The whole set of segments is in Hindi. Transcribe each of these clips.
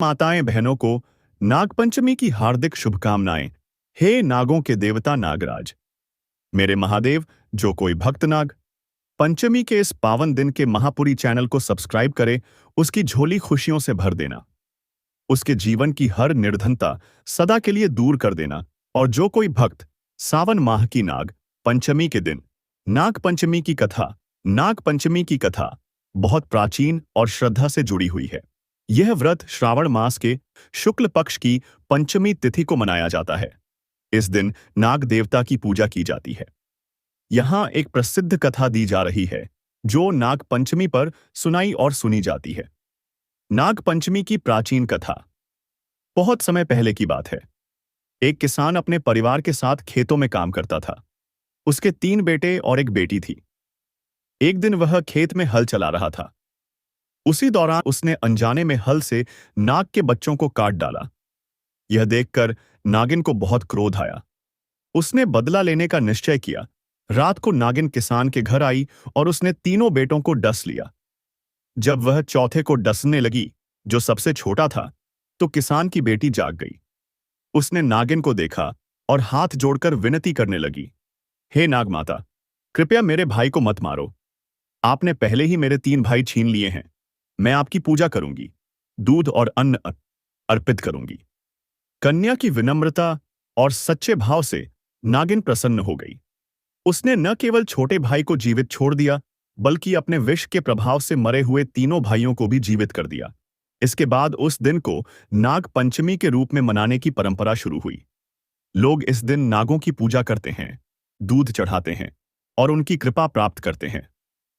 माताएं बहनों को नागपंचमी की हार्दिक शुभकामनाएं। हे नागों के देवता नागराज, मेरे महादेव, जो कोई भक्त नाग पंचमी के इस पावन दिन के महापुरी चैनल को सब्सक्राइब करे, उसकी झोली खुशियों से भर देना, उसके जीवन की हर निर्धनता सदा के लिए दूर कर देना। और जो कोई भक्त सावन माह की नाग पंचमी के दिन नाग पंचमी की कथा बहुत प्राचीन और श्रद्धा से जुड़ी हुई है। यह व्रत श्रावण मास के शुक्ल पक्ष की पंचमी तिथि को मनाया जाता है। इस दिन नाग देवता की पूजा की जाती है। यहाँ एक प्रसिद्ध कथा दी जा रही है जो नाग पंचमी पर सुनाई और सुनी जाती है। नाग पंचमी की प्राचीन कथा बहुत समय पहले की बात है। एक किसान अपने परिवार के साथ खेतों में काम करता था। उसके 3 बेटे और एक बेटी थी। एक दिन वह खेत में हल चला रहा था। उसी दौरान उसने अनजाने में हल से नाग के बच्चों को काट डाला। यह देखकर नागिन को बहुत क्रोध आया। उसने बदला लेने का निश्चय किया। रात को नागिन किसान के घर आई और उसने तीनों बेटों को डस लिया। जब वह चौथे को डसने लगी, जो सबसे छोटा था, तो किसान की बेटी जाग गई। उसने नागिन को देखा और हाथ जोड़कर विनती करने लगी, हे नाग माता, कृपया मेरे भाई को मत मारो। आपने पहले ही मेरे 3 भाई छीन लिए हैं। मैं आपकी पूजा करूंगी, दूध और अन्न अर्पित करूंगी। कन्या की विनम्रता और सच्चे भाव से नागिन प्रसन्न हो गई। उसने न केवल छोटे भाई को जीवित छोड़ दिया, बल्कि अपने विष के प्रभाव से मरे हुए तीनों भाइयों को भी जीवित कर दिया। इसके बाद उस दिन को नाग पंचमी के रूप में मनाने की परंपरा शुरू हुई। लोग इस दिन नागों की पूजा करते हैं, दूध चढ़ाते हैं और उनकी कृपा प्राप्त करते हैं।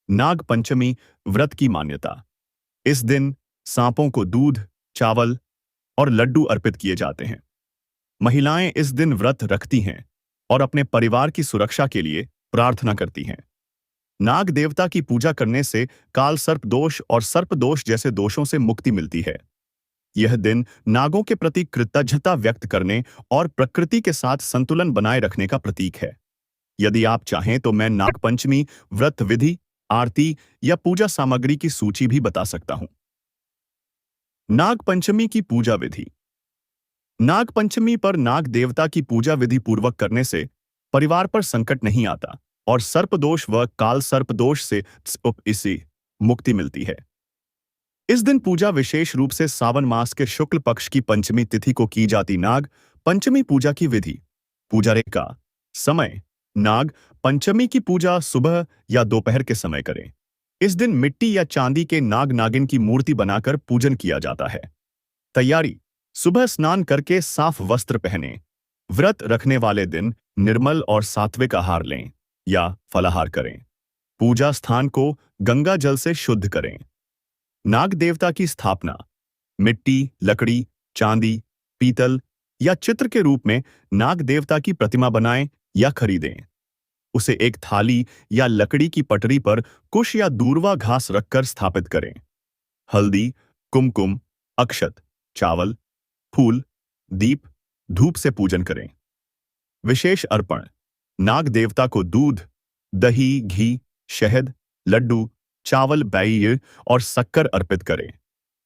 नाग पंचमी व्रत की मान्यता। इस दिन सांपों को दूध, चावल और लड्डू अर्पित किए जाते हैं। महिलाएं इस दिन व्रत रखती हैं और अपने परिवार की सुरक्षा के लिए प्रार्थना करती हैं। नाग देवता की पूजा करने से काल सर्प दोष और सर्प दोष जैसे दोषों से मुक्ति मिलती है। यह दिन नागों के प्रति कृतज्ञता व्यक्त करने और प्रकृति के साथ संतुलन बनाए रखने का प्रतीक है। यदि आप चाहें तो मैं नाग पंचमी व्रत विधि, आरती या पूजा सामग्री की सूची भी बता सकता हूं। नाग पंचमी की पूजा विधि। नाग पंचमी पर नाग देवता की पूजा विधि पूर्वक करने से परिवार पर संकट नहीं आता और सर्पदोष व काल सर्पदोष से इसी मुक्ति मिलती है। इस दिन पूजा विशेष रूप से सावन मास के शुक्ल पक्ष की पंचमी तिथि को की जाती। नाग पंचमी पूजा की विधि। पूजा का समय। नाग पंचमी की पूजा सुबह या दोपहर के समय करें। इस दिन मिट्टी या चांदी के नाग नागिन की मूर्ति बनाकर पूजन किया जाता है। तैयारी। सुबह स्नान करके साफ वस्त्र पहनें। व्रत रखने वाले दिन निर्मल और सात्विक आहार लें या फलाहार करें। पूजा स्थान को गंगा जल से शुद्ध करें। नाग देवता की स्थापना। मिट्टी, लकड़ी, चांदी, पीतल या चित्र के रूप में नाग देवता की प्रतिमा बनाएं या खरीदें। उसे एक थाली या लकड़ी की पटरी पर कुश या दूर्वा घास रखकर स्थापित करें। हल्दी, कुमकुम, अक्षत, चावल, फूल, दीप, धूप से पूजन करें। विशेष अर्पण। नाग देवता को दूध, दही, घी, शहद, लड्डू, चावल, बैय और शक्कर अर्पित करें।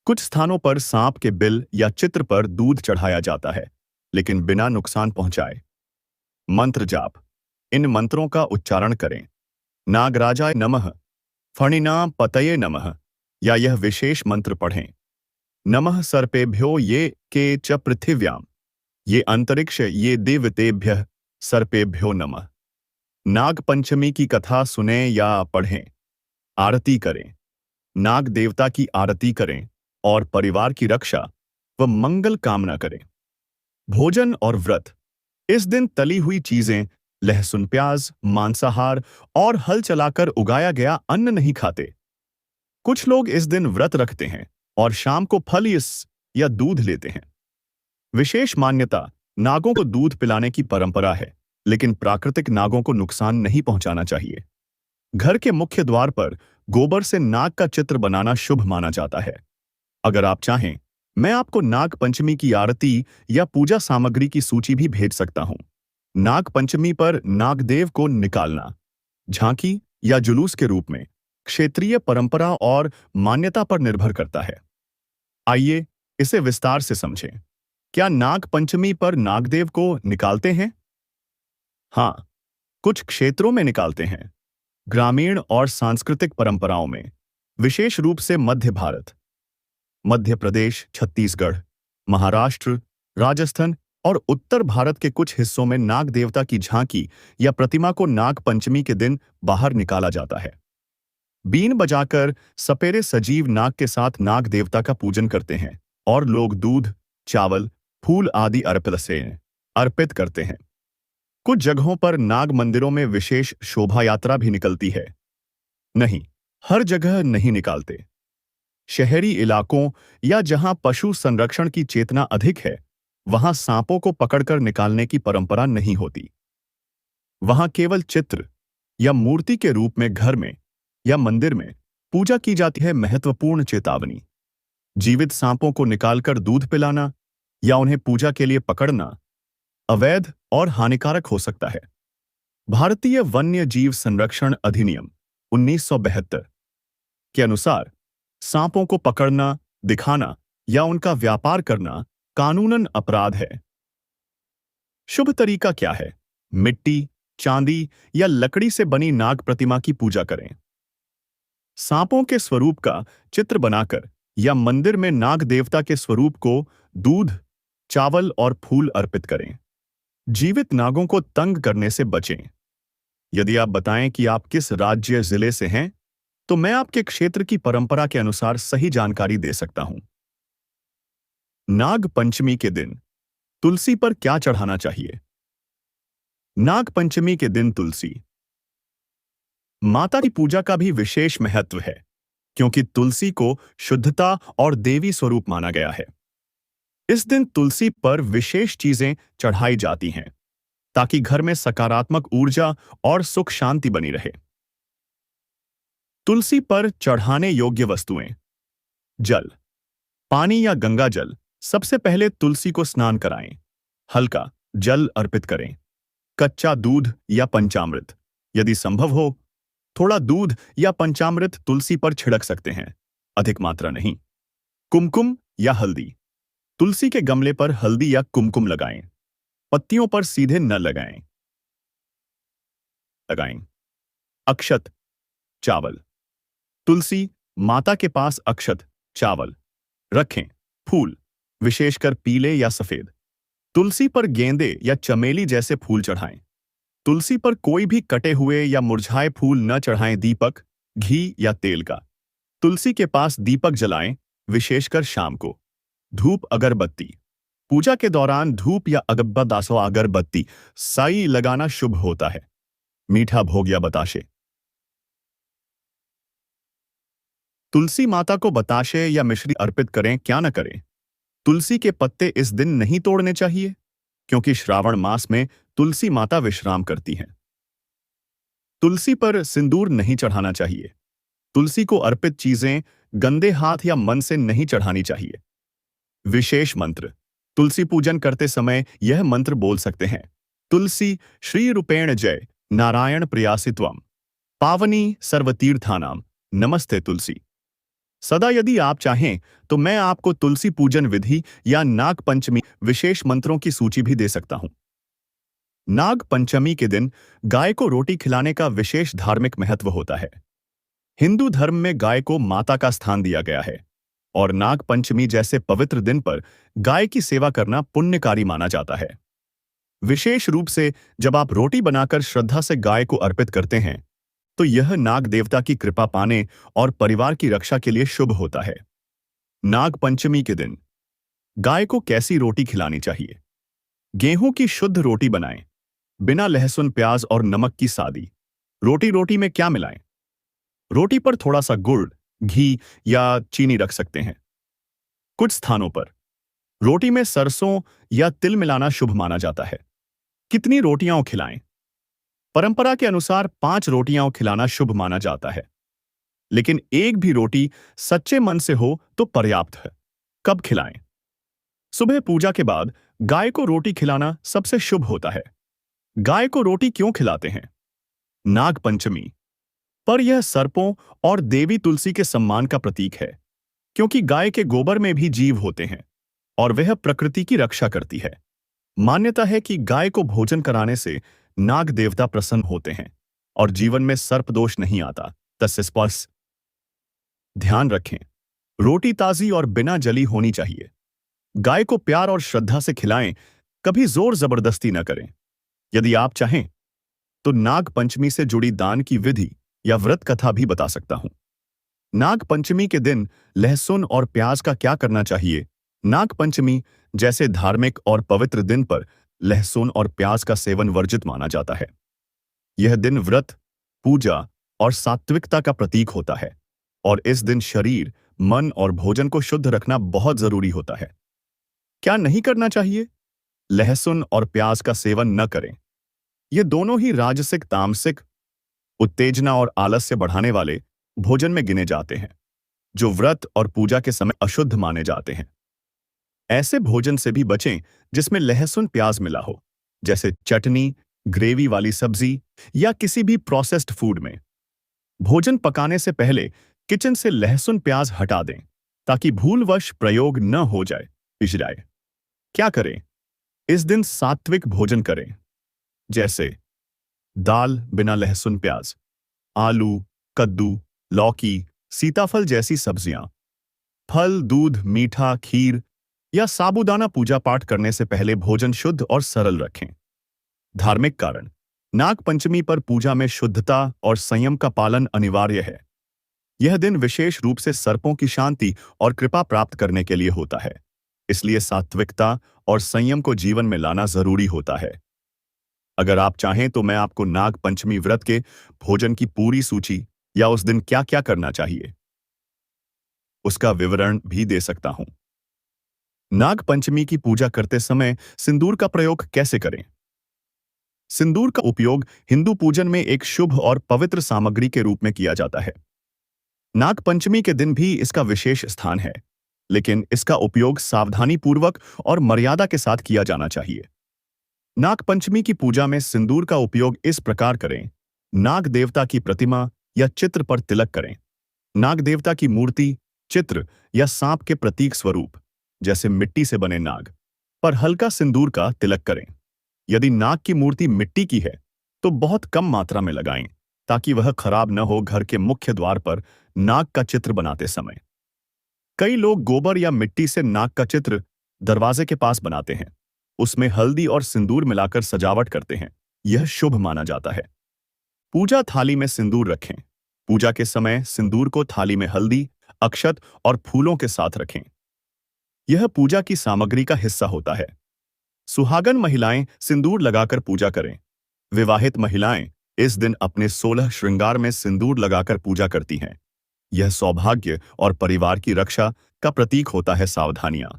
कुछ स्थानों पर सांप के बिल या चित्र पर दूध चढ़ाया जाता है, लेकिन बिना नुकसान पहुंचाए। मंत्र जाप। इन मंत्रों का उच्चारण करें। नागराजाय नमः, फणिना पतये नमः, या यह विशेष मंत्र पढ़ें। नमः सर्पेभ्यो ये के च पृथिव्याम, ये अंतरिक्ष, ये देवतेभ्यः सर्पेभ्यो नमः। नाग पंचमी की कथा सुनें या पढ़ें। आरती करें। नाग देवता की आरती करें और परिवार की रक्षा व मंगल कामना करें। भोजन और व्रत। इस दिन तली हुई चीजें, लहसुन, प्याज, मांसाहार और हल चलाकर उगाया गया अन्न नहीं खाते। कुछ लोग इस दिन व्रत रखते हैं और शाम को फल या दूध लेते हैं। विशेष मान्यता। नागों को दूध पिलाने की परंपरा है, लेकिन प्राकृतिक नागों को नुकसान नहीं पहुंचाना चाहिए। घर के मुख्य द्वार पर गोबर से नाग का चित्र बनाना शुभ माना जाता है। अगर आप चाहें, मैं आपको नाग पंचमी की आरती या पूजा सामग्री की सूची भी भेज सकता हूं। नाग पंचमी पर नागदेव को निकालना, झांकी या जुलूस के रूप में, क्षेत्रीय परंपरा और मान्यता पर निर्भर करता है। आइए इसे विस्तार से समझें। क्या नाग पंचमी पर नागदेव को निकालते हैं? हाँ, कुछ क्षेत्रों में निकालते हैं। ग्रामीण और सांस्कृतिक परंपराओं में, विशेष रूप से मध्य भारत, मध्य प्रदेश, छत्तीसगढ़, महाराष्ट्र, राजस्थान और उत्तर भारत के कुछ हिस्सों में नाग देवता की झांकी या प्रतिमा को नाग पंचमी के दिन बाहर निकाला जाता है। बीन बजाकर सपेरे सजीव नाग के साथ नाग देवता का पूजन करते हैं और लोग दूध, चावल, फूल आदि अर्पित करते हैं। कुछ जगहों पर नाग मंदिरों में विशेष शोभा यात्रा भी निकलती है। नहीं, हर जगह नहीं निकालते। शहरी इलाकों या जहां पशु संरक्षण की चेतना अधिक है, वहां सांपों को पकड़कर निकालने की परंपरा नहीं होती। वहां केवल चित्र या मूर्ति के रूप में घर में या मंदिर में पूजा की जाती है। महत्वपूर्ण चेतावनी: जीवित सांपों को निकालकर दूध पिलाना या उन्हें पूजा के लिए पकड़ना अवैध और हानिकारक हो सकता है। भारतीय वन्य जीव संरक्षण अधिनियम 1972 के अनुसार सांपों को पकड़ना, दिखाना या उनका व्यापार करना कानूनन अपराध है। शुभ तरीका क्या है? मिट्टी, चांदी या लकड़ी से बनी नाग प्रतिमा की पूजा करें। सांपों के स्वरूप का चित्र बनाकर या मंदिर में नाग देवता के स्वरूप को दूध, चावल और फूल अर्पित करें। जीवित नागों को तंग करने से बचें। यदि आप बताएं कि आप किस राज्य जिले से हैं, तो मैं आपके क्षेत्र की परंपरा के अनुसार सही जानकारी दे सकता हूं। नाग पंचमी के दिन तुलसी पर क्या चढ़ाना चाहिए? नाग पंचमी के दिन तुलसी माता की पूजा का भी विशेष महत्व है, क्योंकि तुलसी को शुद्धता और देवी स्वरूप माना गया है। इस दिन तुलसी पर विशेष चीजें चढ़ाई जाती हैं, ताकि घर में सकारात्मक ऊर्जा और सुख शांति बनी रहे। तुलसी पर चढ़ाने योग्य वस्तुएं: जल, पानी या गंगा जल। सबसे पहले तुलसी को स्नान कराएं। हल्का जल अर्पित करें। कच्चा दूध या पंचामृत, यदि संभव हो, थोड़ा दूध या पंचामृत तुलसी पर छिड़क सकते हैं, अधिक मात्रा नहीं। कुमकुम या हल्दी, तुलसी के गमले पर हल्दी या कुमकुम लगाएं। पत्तियों पर सीधे न लगाएं। अक्षत, चावल, तुलसी माता के अक्षत, चावल रखें। फूल, विशेषकर पीले या सफेद, तुलसी पर गेंदे या चमेली जैसे फूल चढ़ाएं। तुलसी पर कोई भी कटे हुए या मुरझाए फूल न चढ़ाएं। दीपक, घी या तेल का, तुलसी के पास दीपक जलाएं, विशेषकर शाम को। धूप, अगरबत्ती, पूजा के दौरान धूप या अगरबत्ती साई लगाना शुभ होता है। मीठा भोग या बताशे, तुलसी माता को बताशे या मिश्री अर्पित करें, क्या न करें। तुलसी के पत्ते इस दिन नहीं तोड़ने चाहिए, क्योंकि श्रावण मास में तुलसी माता विश्राम करती हैं। तुलसी पर सिंदूर नहीं चढ़ाना चाहिए। तुलसी को अर्पित चीजें गंदे हाथ या मन से नहीं चढ़ानी चाहिए। विशेष मंत्र: तुलसी पूजन करते समय यह मंत्र बोल सकते हैं: तुलसी श्री रूपेण जय, नारायण प्रियासित्वम, पावनी सर्वतीर्थानाम, नमस्ते तुलसी। सदा यदि आप चाहें तो मैं आपको तुलसी पूजन विधि या नाग पंचमी विशेष मंत्रों की सूची भी दे सकता हूं। नाग पंचमी के दिन गाय को रोटी खिलाने का विशेष धार्मिक महत्व होता है। हिंदू धर्म में गाय को माता का स्थान दिया गया है और नाग पंचमी जैसे पवित्र दिन पर गाय की सेवा करना पुण्यकारी माना जाता है। विशेष रूप से जब आप रोटी बनाकर श्रद्धा से गाय को अर्पित करते हैं, तो यह नाग देवता की कृपा पाने और परिवार की रक्षा के लिए शुभ होता है। नाग पंचमी के दिन गाय को कैसी रोटी खिलानी चाहिए? गेहूं की शुद्ध रोटी बनाएं, बिना लहसुन, प्याज और नमक की सादी। रोटी में क्या मिलाएं? रोटी पर थोड़ा सा गुड़, घी या चीनी रख सकते हैं। कुछ स्थानों पर रोटी में सरसों या तिल मिलाना शुभ माना जाता है। कितनी रोटियां खिलाएं? परंपरा के अनुसार 5 रोटियां खिलाना शुभ माना जाता है, लेकिन एक भी रोटी सच्चे मन से हो तो पर्याप्त है। कब खिलाएं? सुबह पूजा के बाद गाय को रोटी खिलाना सबसे शुभ होता है। गाय को रोटी क्यों खिलाते हैं? नाग पंचमी पर यह सर्पों और देवी तुलसी के सम्मान का प्रतीक है, क्योंकि गाय के गोबर में भी जीव होते हैं। और वह प्रकृति की रक्षा करती है। मान्यता है कि गाय को भोजन कराने से नाग देवता प्रसन्न होते हैं और जीवन में सर्पदोष नहीं आता। तस्य स्पर्श ध्यान रखें, रोटी ताजी और बिना जली होनी चाहिए। गाय को प्यार और श्रद्धा से खिलाएं, कभी जोर जबरदस्ती न करें। यदि आप चाहें तो नाग पंचमी से जुड़ी दान की विधि या व्रत कथा भी बता सकता हूं। नाग पंचमी के दिन लहसुन और प्याज का क्या करना चाहिए? नाग पंचमी जैसे धार्मिक और पवित्र दिन पर लहसुन और प्याज का सेवन वर्जित माना जाता है। यह दिन व्रत, पूजा और सात्विकता का प्रतीक होता है और इस दिन शरीर, मन और भोजन को शुद्ध रखना बहुत जरूरी होता है। क्या नहीं करना चाहिए? लहसुन और प्याज का सेवन न करें। ये दोनों ही राजसिक, तामसिक, उत्तेजना और आलस्य बढ़ाने वाले भोजन में गिने जाते हैं, जो व्रत और पूजा के समय अशुद्ध माने जाते हैं। ऐसे भोजन से भी बचें जिसमें लहसुन प्याज मिला हो, जैसे चटनी, ग्रेवी वाली सब्जी या किसी भी प्रोसेस्ड फूड में। भोजन पकाने से पहले किचन से लहसुन प्याज हटा दें ताकि भूलवश प्रयोग न हो जाए, पिस जाए। क्या करें? इस दिन सात्विक भोजन करें, जैसे दाल बिना लहसुन प्याज, आलू, कद्दू, लौकी, सीताफल जैसी सब्जियां, फल, दूध, मीठा, खीर या साबूदाना। पूजा पाठ करने से पहले भोजन शुद्ध और सरल रखें। धार्मिक कारण: नाग पंचमी पर पूजा में शुद्धता और संयम का पालन अनिवार्य है। यह दिन विशेष रूप से सर्पों की शांति और कृपा प्राप्त करने के लिए होता है, इसलिए सात्विकता और संयम को जीवन में लाना जरूरी होता है। अगर आप चाहें तो मैं आपको नाग पंचमी व्रत के भोजन की पूरी सूची या उस दिन क्या क्या करना चाहिए, उसका विवरण भी दे सकता हूं। नाग पंचमी की पूजा करते समय सिंदूर का प्रयोग कैसे करें? सिंदूर का उपयोग हिंदू पूजन में एक शुभ और पवित्र सामग्री के रूप में किया जाता है। नाग पंचमी के दिन भी इसका विशेष स्थान है, लेकिन इसका उपयोग सावधानीपूर्वक और मर्यादा के साथ किया जाना चाहिए। नाग पंचमी की पूजा में सिंदूर का उपयोग इस प्रकार करें: नाग देवता की प्रतिमा या चित्र पर तिलक करें। नाग देवता की मूर्ति, चित्र या सांप के प्रतीक स्वरूप, जैसे मिट्टी से बने नाग, पर हल्का सिंदूर का तिलक करें। यदि नाग की मूर्ति मिट्टी की है तो बहुत कम मात्रा में लगाएं ताकि वह खराब न हो। घर के मुख्य द्वार पर नाग का चित्र बनाते समय कई लोग गोबर या मिट्टी से नाग का चित्र दरवाजे के पास बनाते हैं, उसमें हल्दी और सिंदूर मिलाकर सजावट करते हैं। यह शुभ माना जाता है। पूजा थाली में सिंदूर रखें। पूजा के समय सिंदूर को थाली में हल्दी, अक्षत और फूलों के साथ रखें। यह पूजा की सामग्री का हिस्सा होता है। सुहागन महिलाएं सिंदूर लगाकर पूजा करें। विवाहित महिलाएं इस दिन अपने 16 श्रृंगार में सिंदूर लगाकर पूजा करती हैं। यह सौभाग्य और परिवार की रक्षा का प्रतीक होता है। सावधानियां: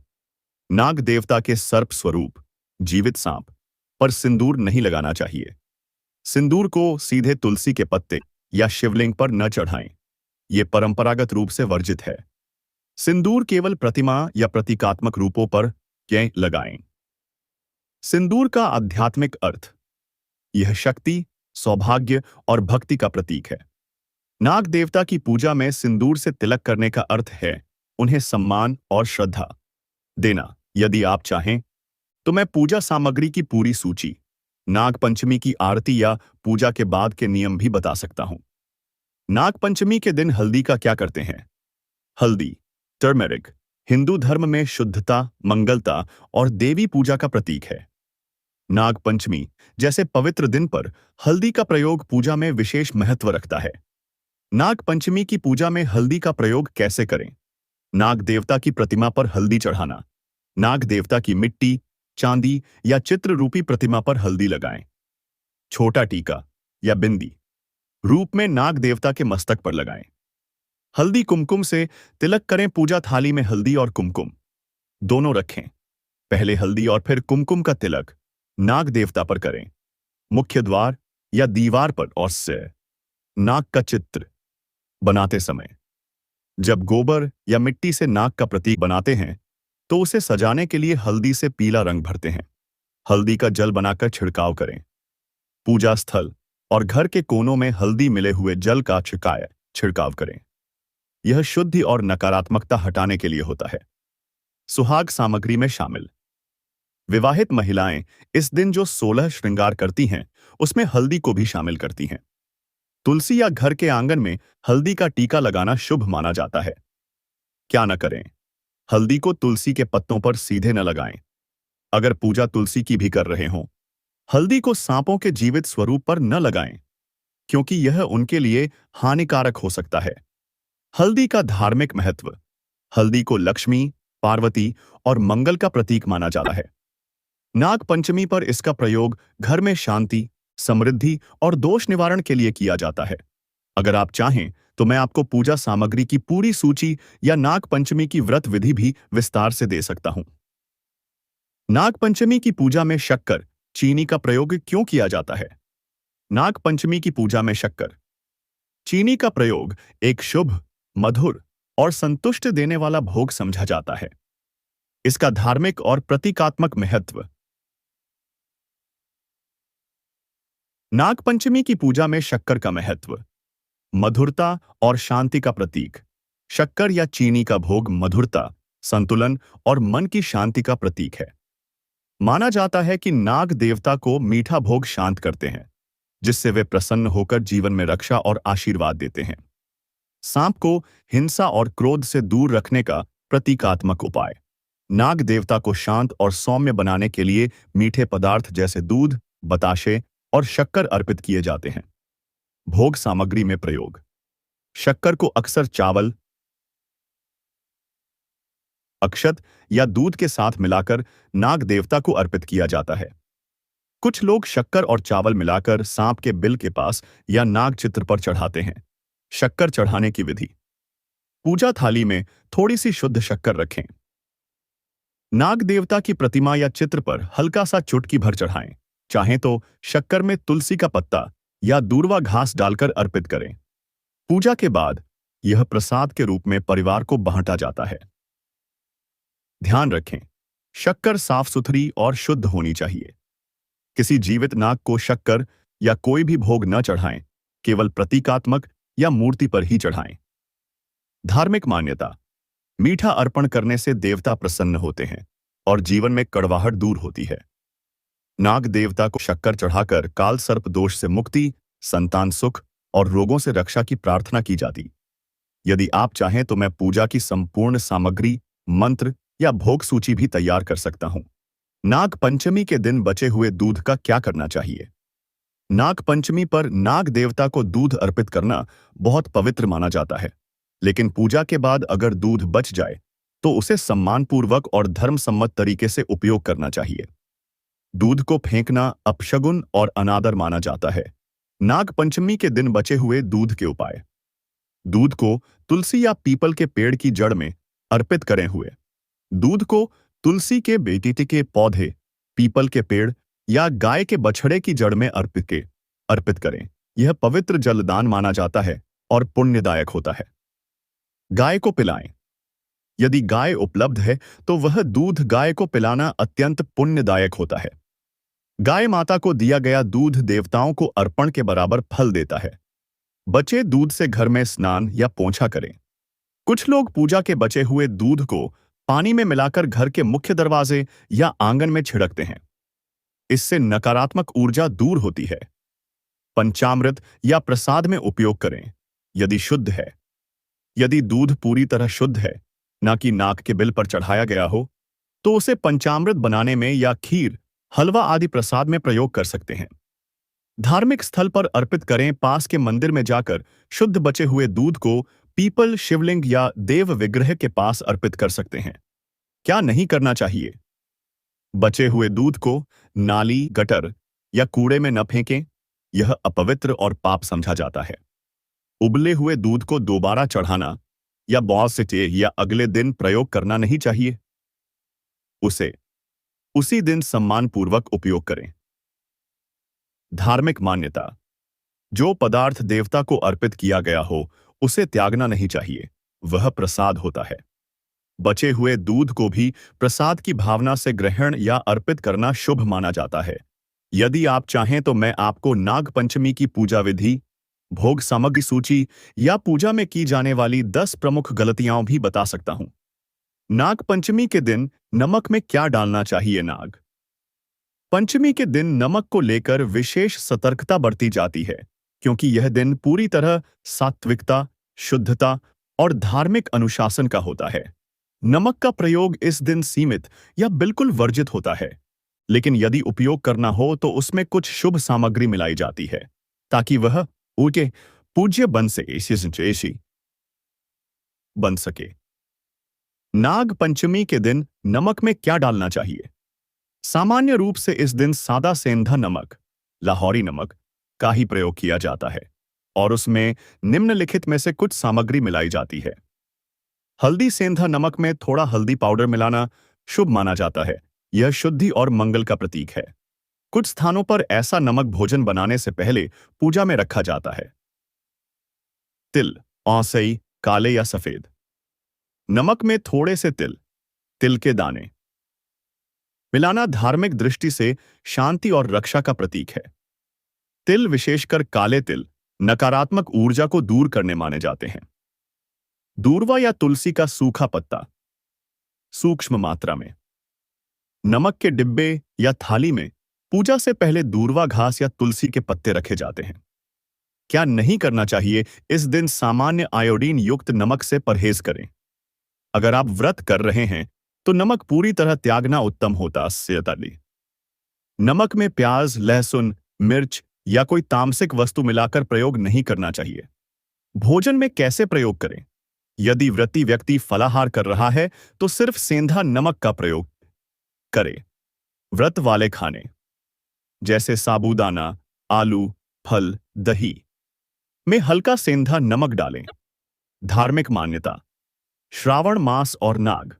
नाग देवता के सर्प स्वरूप जीवित सांप पर सिंदूर नहीं लगाना चाहिए। सिंदूर को सीधे तुलसी के पत्ते या शिवलिंग पर न चढ़ाएं, यह परंपरागत रूप से वर्जित है। सिंदूर केवल प्रतिमा या प्रतीकात्मक रूपों पर लगाएं। सिंदूर का आध्यात्मिक अर्थ: यह शक्ति, सौभाग्य और भक्ति का प्रतीक है। नाग देवता की पूजा में सिंदूर से तिलक करने का अर्थ है उन्हें सम्मान और श्रद्धा देना। यदि आप चाहें तो मैं पूजा सामग्री की पूरी सूची, नाग पंचमी की आरती या पूजा के बाद के नियम भी बता सकता हूं। नाग पंचमी के दिन हल्दी का क्या करते हैं? हल्दी, टर्मेरिक, हिंदू धर्म में शुद्धता, मंगलता और देवी पूजा का प्रतीक है। नाग पंचमी जैसे पवित्र दिन पर हल्दी का प्रयोग पूजा में विशेष महत्व रखता है। नाग पंचमी की पूजा में हल्दी का प्रयोग कैसे करें? नाग देवता की प्रतिमा पर हल्दी चढ़ाना। नाग देवता की मिट्टी, चांदी या चित्र रूपी प्रतिमा पर हल्दी लगाएं। छोटा टीका या बिंदी रूप में नाग देवता के मस्तक पर लगाएं। हल्दी कुमकुम से तिलक करें। पूजा थाली में हल्दी और कुमकुम दोनों रखें। पहले हल्दी और फिर कुमकुम का तिलक नाग देवता पर करें। मुख्य द्वार या दीवार पर और से नाग का चित्र बनाते समय जब गोबर या मिट्टी से नाग का प्रतीक बनाते हैं तो उसे सजाने के लिए हल्दी से पीला रंग भरते हैं। हल्दी का जल बनाकर छिड़काव करें। पूजा स्थल और घर के कोनों में हल्दी मिले हुए जल का छिड़काव करें। यह शुद्धि और नकारात्मकता हटाने के लिए होता है। सुहाग सामग्री में शामिल। विवाहित महिलाएं इस दिन जो 16 श्रृंगार करती हैं, उसमें हल्दी को भी शामिल करती हैं। तुलसी या घर के आंगन में हल्दी का टीका लगाना शुभ माना जाता है। क्या न करें? हल्दी को तुलसी के पत्तों पर सीधे न लगाएं। अगर पूजा तुलसी की भी कर रहे हों, हल्दी को सांपों के जीवित स्वरूप पर न लगाएं, क्योंकि यह उनके लिए हानिकारक हो सकता है। हल्दी का धार्मिक महत्व। हल्दी को लक्ष्मी, पार्वती और मंगल का प्रतीक माना जाता है। नाग पंचमी पर इसका प्रयोग घर में शांति, समृद्धि और दोष निवारण के लिए किया जाता है। अगर आप चाहें तो मैं आपको पूजा सामग्री की पूरी सूची या नाग पंचमी की व्रत विधि भी विस्तार से दे सकता हूं। नाग पंचमी की पूजा में शक्कर, चीनी का प्रयोग क्यों किया जाता है? नाग पंचमी की पूजा में शक्कर, चीनी का प्रयोग एक शुभ, मधुर और संतुष्ट देने वाला भोग समझा जाता है। इसका धार्मिक और प्रतीकात्मक महत्व। नाग पंचमी की पूजा में शक्कर का महत्व। मधुरता और शांति का प्रतीक। शक्कर या चीनी का भोग मधुरता, संतुलन और मन की शांति का प्रतीक है। माना जाता है कि नाग देवता को मीठा भोग शांत करते हैं, जिससे वे प्रसन्न होकर जीवन में रक्षा और आशीर्वाद देते हैं। सांप को हिंसा और क्रोध से दूर रखने का प्रतीकात्मक उपाय। नाग देवता को शांत और सौम्य बनाने के लिए मीठे पदार्थ जैसे दूध, बताशे और शक्कर अर्पित किए जाते हैं। भोग सामग्री में प्रयोग। शक्कर को अक्सर चावल, अक्षत या दूध के साथ मिलाकर नाग देवता को अर्पित किया जाता है। कुछ लोग शक्कर और चावल मिलाकर सांप के बिल के पास या नाग चित्र पर चढ़ाते हैं। शक्कर चढ़ाने की विधि। पूजा थाली में थोड़ी सी शुद्ध शक्कर रखें। नाग देवता की प्रतिमा या चित्र पर हल्का सा चुटकी भर चढ़ाएं। चाहें तो शक्कर में तुलसी का पत्ता या दूर्वा घास डालकर अर्पित करें। पूजा के बाद यह प्रसाद के रूप में परिवार को बांटा जाता है। ध्यान रखें, शक्कर साफ सुथरी और शुद्ध होनी चाहिए। किसी जीवित नाग को शक्कर या कोई भी भोग न चढ़ाएं, केवल प्रतीकात्मक या मूर्ति पर ही चढ़ाएं। धार्मिक मान्यता। मीठा अर्पण करने से देवता प्रसन्न होते हैं और जीवन में कड़वाहट दूर होती है। नाग देवता को शक्कर चढ़ाकर काल सर्प दोष से मुक्ति, संतान सुख और रोगों से रक्षा की प्रार्थना की जाती। यदि आप चाहें तो मैं पूजा की संपूर्ण सामग्री, मंत्र या भोग सूची भी तैयार कर सकता हूं। नाग पंचमी के दिन बचे हुए दूध का क्या करना चाहिए? नाग पंचमी पर नाग देवता को दूध अर्पित करना बहुत पवित्र माना जाता है, लेकिन पूजा के बाद अगर दूध बच जाए तो उसे सम्मानपूर्वक और धर्मसम्मत तरीके से उपयोग करना चाहिए। दूध को फेंकना अपशगुन और अनादर माना जाता है। नाग पंचमी के दिन बचे हुए दूध के उपाय। दूध को तुलसी या पीपल के पेड़ की जड़ में अर्पित करें हुए। दूध को तुलसी के बेटीटी के पौधे, पीपल के पेड़ या गाय के बछड़े की जड़ में अर्पित करें। यह पवित्र जलदान माना जाता है और पुण्यदायक होता है। गाय को पिलाएं। यदि गाय उपलब्ध है तो वह दूध गाय को पिलाना अत्यंत पुण्यदायक होता है। गाय माता को दिया गया दूध देवताओं को अर्पण के बराबर फल देता है। बचे दूध से घर में स्नान या पोंछा करें। कुछ लोग पूजा के बचे हुए दूध को पानी में मिलाकर घर के मुख्य दरवाजे या आंगन में छिड़कते हैं। इससे नकारात्मक ऊर्जा दूर होती है। पंचामृत या प्रसाद में उपयोग करें, यदि शुद्ध है। यदि दूध पूरी तरह शुद्ध है, ना कि नाक के बिल पर चढ़ाया गया हो, तो उसे पंचामृत बनाने में या खीर, हलवा आदि प्रसाद में प्रयोग कर सकते हैं। धार्मिक स्थल पर अर्पित करें। पास के मंदिर में जाकर शुद्ध बचे हुए दूध को पीपल, शिवलिंग या देव विग्रह के पास अर्पित कर सकते हैं। क्या नहीं करना चाहिए? बचे हुए दूध को नाली, गटर या कूड़े में न फेंकें। यह अपवित्र और पाप समझा जाता है। उबले हुए दूध को दोबारा चढ़ाना या बॉसिटे या अगले दिन प्रयोग करना नहीं चाहिए। उसे उसी दिन सम्मानपूर्वक उपयोग करें। धार्मिक मान्यता। जो पदार्थ देवता को अर्पित किया गया हो उसे त्यागना नहीं चाहिए, वह प्रसाद होता है। बचे हुए दूध को भी प्रसाद की भावना से ग्रहण या अर्पित करना शुभ माना जाता है। यदि आप चाहें तो मैं आपको नाग पंचमी की पूजा विधि, भोग सामग्री सूची या पूजा में की जाने वाली 10 प्रमुख गलतियां भी बता सकता हूं। नाग पंचमी के दिन नमक में क्या डालना चाहिए? नाग पंचमी के दिन नमक को लेकर विशेष सतर्कता बरती जाती है, क्योंकि यह दिन पूरी तरह सात्विकता, शुद्धता और धार्मिक अनुशासन का होता है। नमक का प्रयोग इस दिन सीमित या बिल्कुल वर्जित होता है, लेकिन यदि उपयोग करना हो तो उसमें कुछ शुभ सामग्री मिलाई जाती है, ताकि वह ऊके पूज्य बन सके। नाग पंचमी के दिन नमक में क्या डालना चाहिए? सामान्य रूप से इस दिन सादा सेंधा नमक, लाहौरी नमक का ही प्रयोग किया जाता है और उसमें निम्नलिखित में से कुछ सामग्री मिलाई जाती है। हल्दी सेंधा नमक में थोड़ा हल्दी पाउडर मिलाना शुभ माना जाता है। यह शुद्धि और मंगल का प्रतीक है। कुछ स्थानों पर ऐसा नमक भोजन बनाने से पहले पूजा में रखा जाता है। तिल, औसई, काले या सफेद। नमक में थोड़े से तिल, तिल के दाने मिलाना धार्मिक दृष्टि से शांति और रक्षा का प्रतीक है। तिल, विशेषकर काले तिल, नकारात्मक ऊर्जा को दूर करने माने जाते हैं। दूर्वा या तुलसी का सूखा पत्ता, सूक्ष्म मात्रा में। नमक के डिब्बे या थाली में पूजा से पहले दूर्वा घास या तुलसी के पत्ते रखे जाते हैं। क्या नहीं करना चाहिए? इस दिन सामान्य आयोडीन युक्त नमक से परहेज करें। अगर आप व्रत कर रहे हैं तो नमक पूरी तरह त्यागना उत्तम होता है। नमक में प्याज, लहसुन, मिर्च या कोई तामसिक वस्तु मिलाकर प्रयोग नहीं करना चाहिए। भोजन में कैसे प्रयोग करें? यदि व्रती व्यक्ति फलाहार कर रहा है तो सिर्फ सेंधा नमक का प्रयोग करे। व्रत वाले खाने जैसे साबूदाना, आलू, फल, दही में हल्का सेंधा नमक डालें। धार्मिक मान्यता, श्रावण मास और नाग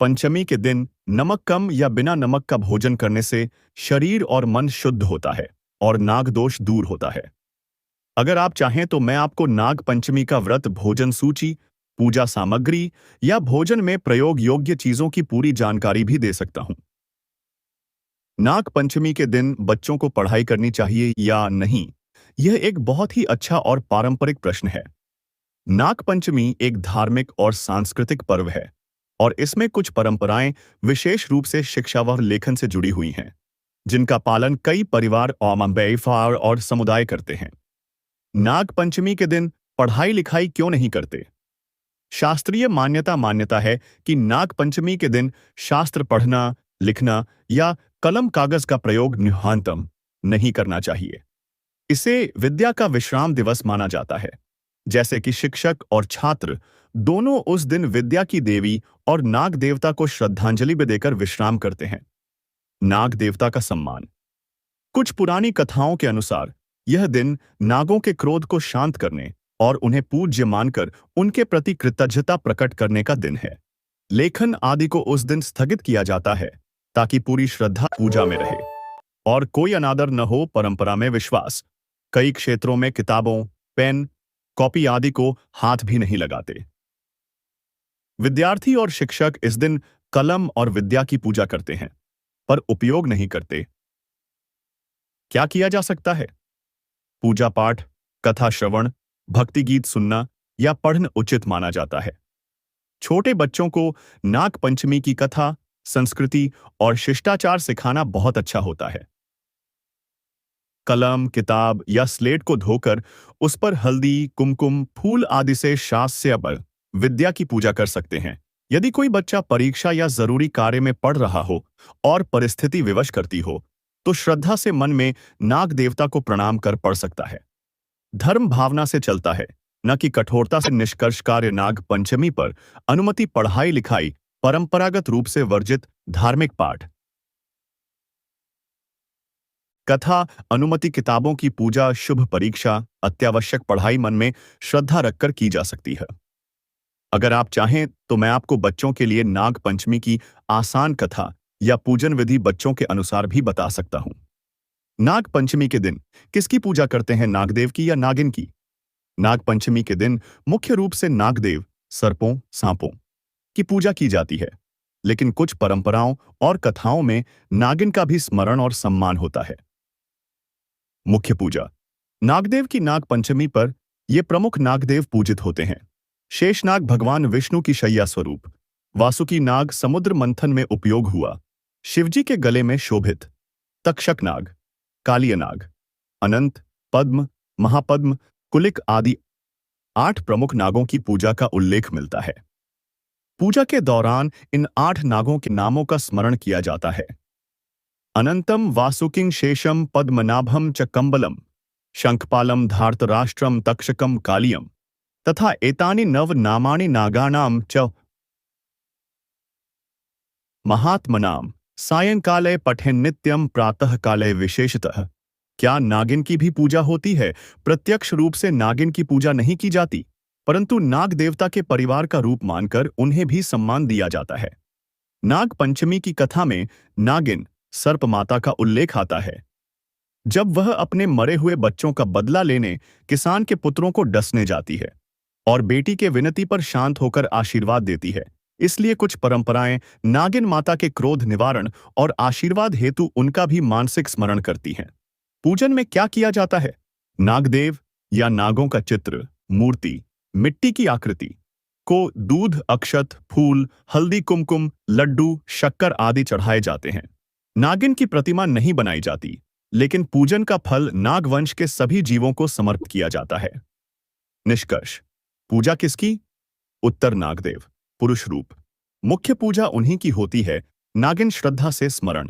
पंचमी के दिन नमक कम या बिना नमक का भोजन करने से शरीर और मन शुद्ध होता है और नाग दोष दूर होता है। अगर आप चाहें तो मैं आपको नाग पंचमी का व्रत भोजन सूची, पूजा सामग्री या भोजन में प्रयोग योग्य चीजों की पूरी जानकारी भी दे सकता हूं। नाग पंचमी के दिन बच्चों को पढ़ाई करनी चाहिए या नहीं? यह एक बहुत ही अच्छा और पारंपरिक प्रश्न है। नाग पंचमी एक धार्मिक और सांस्कृतिक पर्व है और इसमें कुछ परंपराएं विशेष रूप से शिक्षा व लेखन से जुड़ी हुई हैं, जिनका पालन कई परिवार और समुदाय करते हैं। नाग पंचमी के दिन पढ़ाई लिखाई क्यों नहीं करते? शास्त्रीय मान्यता है कि नाग पंचमी के दिन शास्त्र पढ़ना, लिखना या कलम कागज का प्रयोग न्यूनतम नहीं करना चाहिए। इसे विद्या का विश्राम दिवस माना जाता है, जैसे कि शिक्षक और छात्र दोनों उस दिन विद्या की देवी और नाग देवता को श्रद्धांजलि भी देकर विश्राम करते हैं। नाग देवता का सम्मान, कुछ पुरानी कथाओं के अनुसार यह दिन नागों के क्रोध को शांत करने और उन्हें पूज्य मानकर उनके प्रति कृतज्ञता प्रकट करने का दिन है। लेखन आदि को उस दिन स्थगित किया जाता है ताकि पूरी श्रद्धा पूजा में रहे और कोई अनादर न हो। परंपरा में विश्वास, कई क्षेत्रों में किताबों, पेन, कॉपी आदि को हाथ भी नहीं लगाते। विद्यार्थी और शिक्षक इस दिन कलम और विद्या की पूजा करते हैं, पर उपयोग नहीं करते। क्या किया जा सकता है? पूजा पाठ, कथा श्रवण, भक्ति गीत सुनना या पढ़ना उचित माना जाता है। छोटे बच्चों को नाग पंचमी की कथा, संस्कृति और शिष्टाचार सिखाना बहुत अच्छा होता है। कलम, किताब या स्लेट को धोकर उस पर हल्दी, कुमकुम, फूल आदि से शास्य पर विद्या की पूजा कर सकते हैं। यदि कोई बच्चा परीक्षा या जरूरी कार्य में पढ़ रहा हो और परिस्थिति विवश करती हो, तो श्रद्धा से मन में नाग देवता को प्रणाम कर पढ़ सकता है। धर्म भावना से चलता है, न कि कठोरता से। निष्कर्ष कार्य नाग पंचमी पर अनुमति, पढ़ाई लिखाई, परंपरागत रूप से वर्जित, धार्मिक पाठ, कथा, अनुमति, किताबों की पूजा, शुभ परीक्षा, अत्यावश्यक पढ़ाई मन में श्रद्धा रखकर की जा सकती है। अगर आप चाहें तो मैं आपको बच्चों के लिए नाग पंचमी की आसान कथा या पूजन विधि बच्चों के अनुसार भी बता सकता हूं। नाग पंचमी के दिन किसकी पूजा करते हैं? नागदेव की या नागिन की? नाग पंचमी के दिन मुख्य रूप से नागदेव, सर्पों, सांपों की पूजा की जाती है, लेकिन कुछ परंपराओं और कथाओं में नागिन का भी स्मरण और सम्मान होता है। मुख्य पूजा, नागदेव की नाग पंचमी पर ये प्रमुख नागदेव पूजित होते हैं। शेषनाग भगवान विष्णु की शैया स्वरूप, वासुकी नाग समुद्र मंथन में उपयोग हुआ। शिवजी के गले में शोभित तक्षक नाग, कालिय नाग, अनंत, पद्म, महापद्म, कुलिक आदि 8 प्रमुख नागों की पूजा का उल्लेख मिलता है। पूजा के दौरान इन 8 नागों के नामों का स्मरण किया जाता है। अनंतम वासुकिं शेषम पद्मनाभम च कम्बलम, शंखपालम धार्तराष्ट्रम तक्षकम कालियम तथा एतानि नव नामानि नागानाम च महात्मनाम सायंकाले पठेन नित्यम प्रातः काले विशेषतः। क्या नागिन की भी पूजा होती है? प्रत्यक्ष रूप से नागिन की पूजा नहीं की जाती, परंतु नाग देवता के परिवार का रूप मानकर उन्हें भी सम्मान दिया जाता है। नाग पंचमी की कथा में नागिन सर्प माता का उल्लेख आता है, जब वह अपने मरे हुए बच्चों का बदला लेने किसान के पुत्रों को डसने जाती है और बेटी के विनती पर शांत होकर आशीर्वाद देती है। इसलिए कुछ परंपराएं नागिन माता के क्रोध निवारण और आशीर्वाद हेतु उनका भी मानसिक स्मरण करती हैं। पूजन में क्या किया जाता है? नागदेव या नागों का चित्र, मूर्ति, मिट्टी की आकृति को दूध, अक्षत, फूल, हल्दी, कुमकुम, लड्डू, शक्कर आदि चढ़ाए जाते हैं। नागिन की प्रतिमा नहीं बनाई जाती, लेकिन पूजन का फल नागवंश के सभी जीवों को समर्पित किया जाता है। निष्कर्ष: पूजा किसकी? उत्तर: नागदेव, पुरुष रूप। मुख्य पूजा उन्हीं की होती है। नागिन श्रद्धा से स्मरण,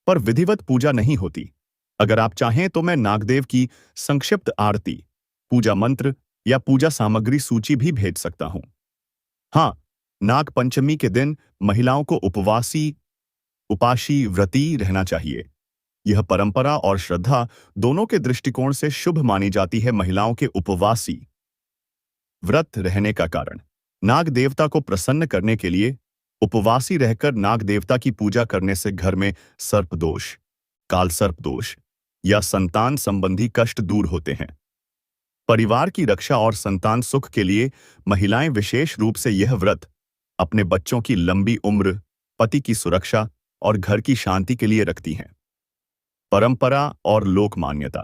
पर विधिवत पूजा नहीं होती। अगर आप चाहें तो मैं नागदेव की संक्षिप्त आरती, पूजा मंत्र या पूजा सामग्री सूची भी भेज सकता हूं। हाँ, नाग पंचमी के दिन महिलाओं को उपासी व्रती रहना चाहिए। यह परंपरा और श्रद्धा दोनों के दृष्टिकोण से शुभ मानी जाती है। महिलाओं के उपवासी व्रत रहने का कारण: नाग देवता को प्रसन्न करने के लिए उपवासी रहकर नाग देवता की पूजा करने से घर में सर्प दोष, काल सर्प दोष या संतान संबंधी कष्ट दूर होते हैं। परिवार की रक्षा और संतान सुख के लिए महिलाएं विशेष रूप से यह व्रत अपने बच्चों की लंबी उम्र, पति की सुरक्षा और घर की शांति के लिए रखती हैं। परंपरा और लोक मान्यता: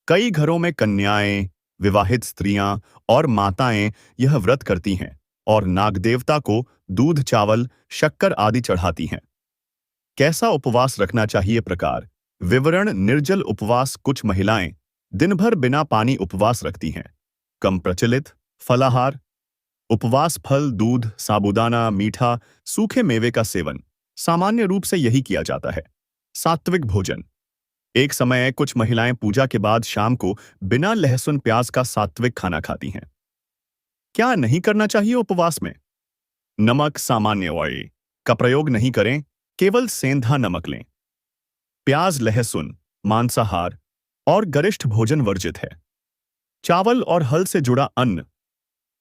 कई घरों में कन्याएं, विवाहित स्त्रियां और माताएं यह व्रत करती हैं और नागदेवता को दूध, चावल, शक्कर आदि चढ़ाती हैं। कैसा उपवास रखना चाहिए? प्रकार, विवरण: निर्जल उपवास: कुछ महिलाएं दिन भर बिना पानी उपवास रखती हैं। कम प्रचलित फलाहार उपवास: फल, दूध, साबूदाना, मीठा, सूखे मेवे का सेवन। सामान्य रूप से यही किया जाता है। सात्विक भोजन: एक समय कुछ महिलाएं पूजा के बाद शाम को बिना लहसुन प्याज का सात्विक खाना खाती हैं। क्या नहीं करना चाहिए उपवास में? नमक, सामान्य ऑयल का प्रयोग नहीं करें, केवल सेंधा नमक लें। प्याज, लहसुन, मांसाहार और गरिष्ठ भोजन वर्जित है। चावल और हल से जुड़ा अन्न,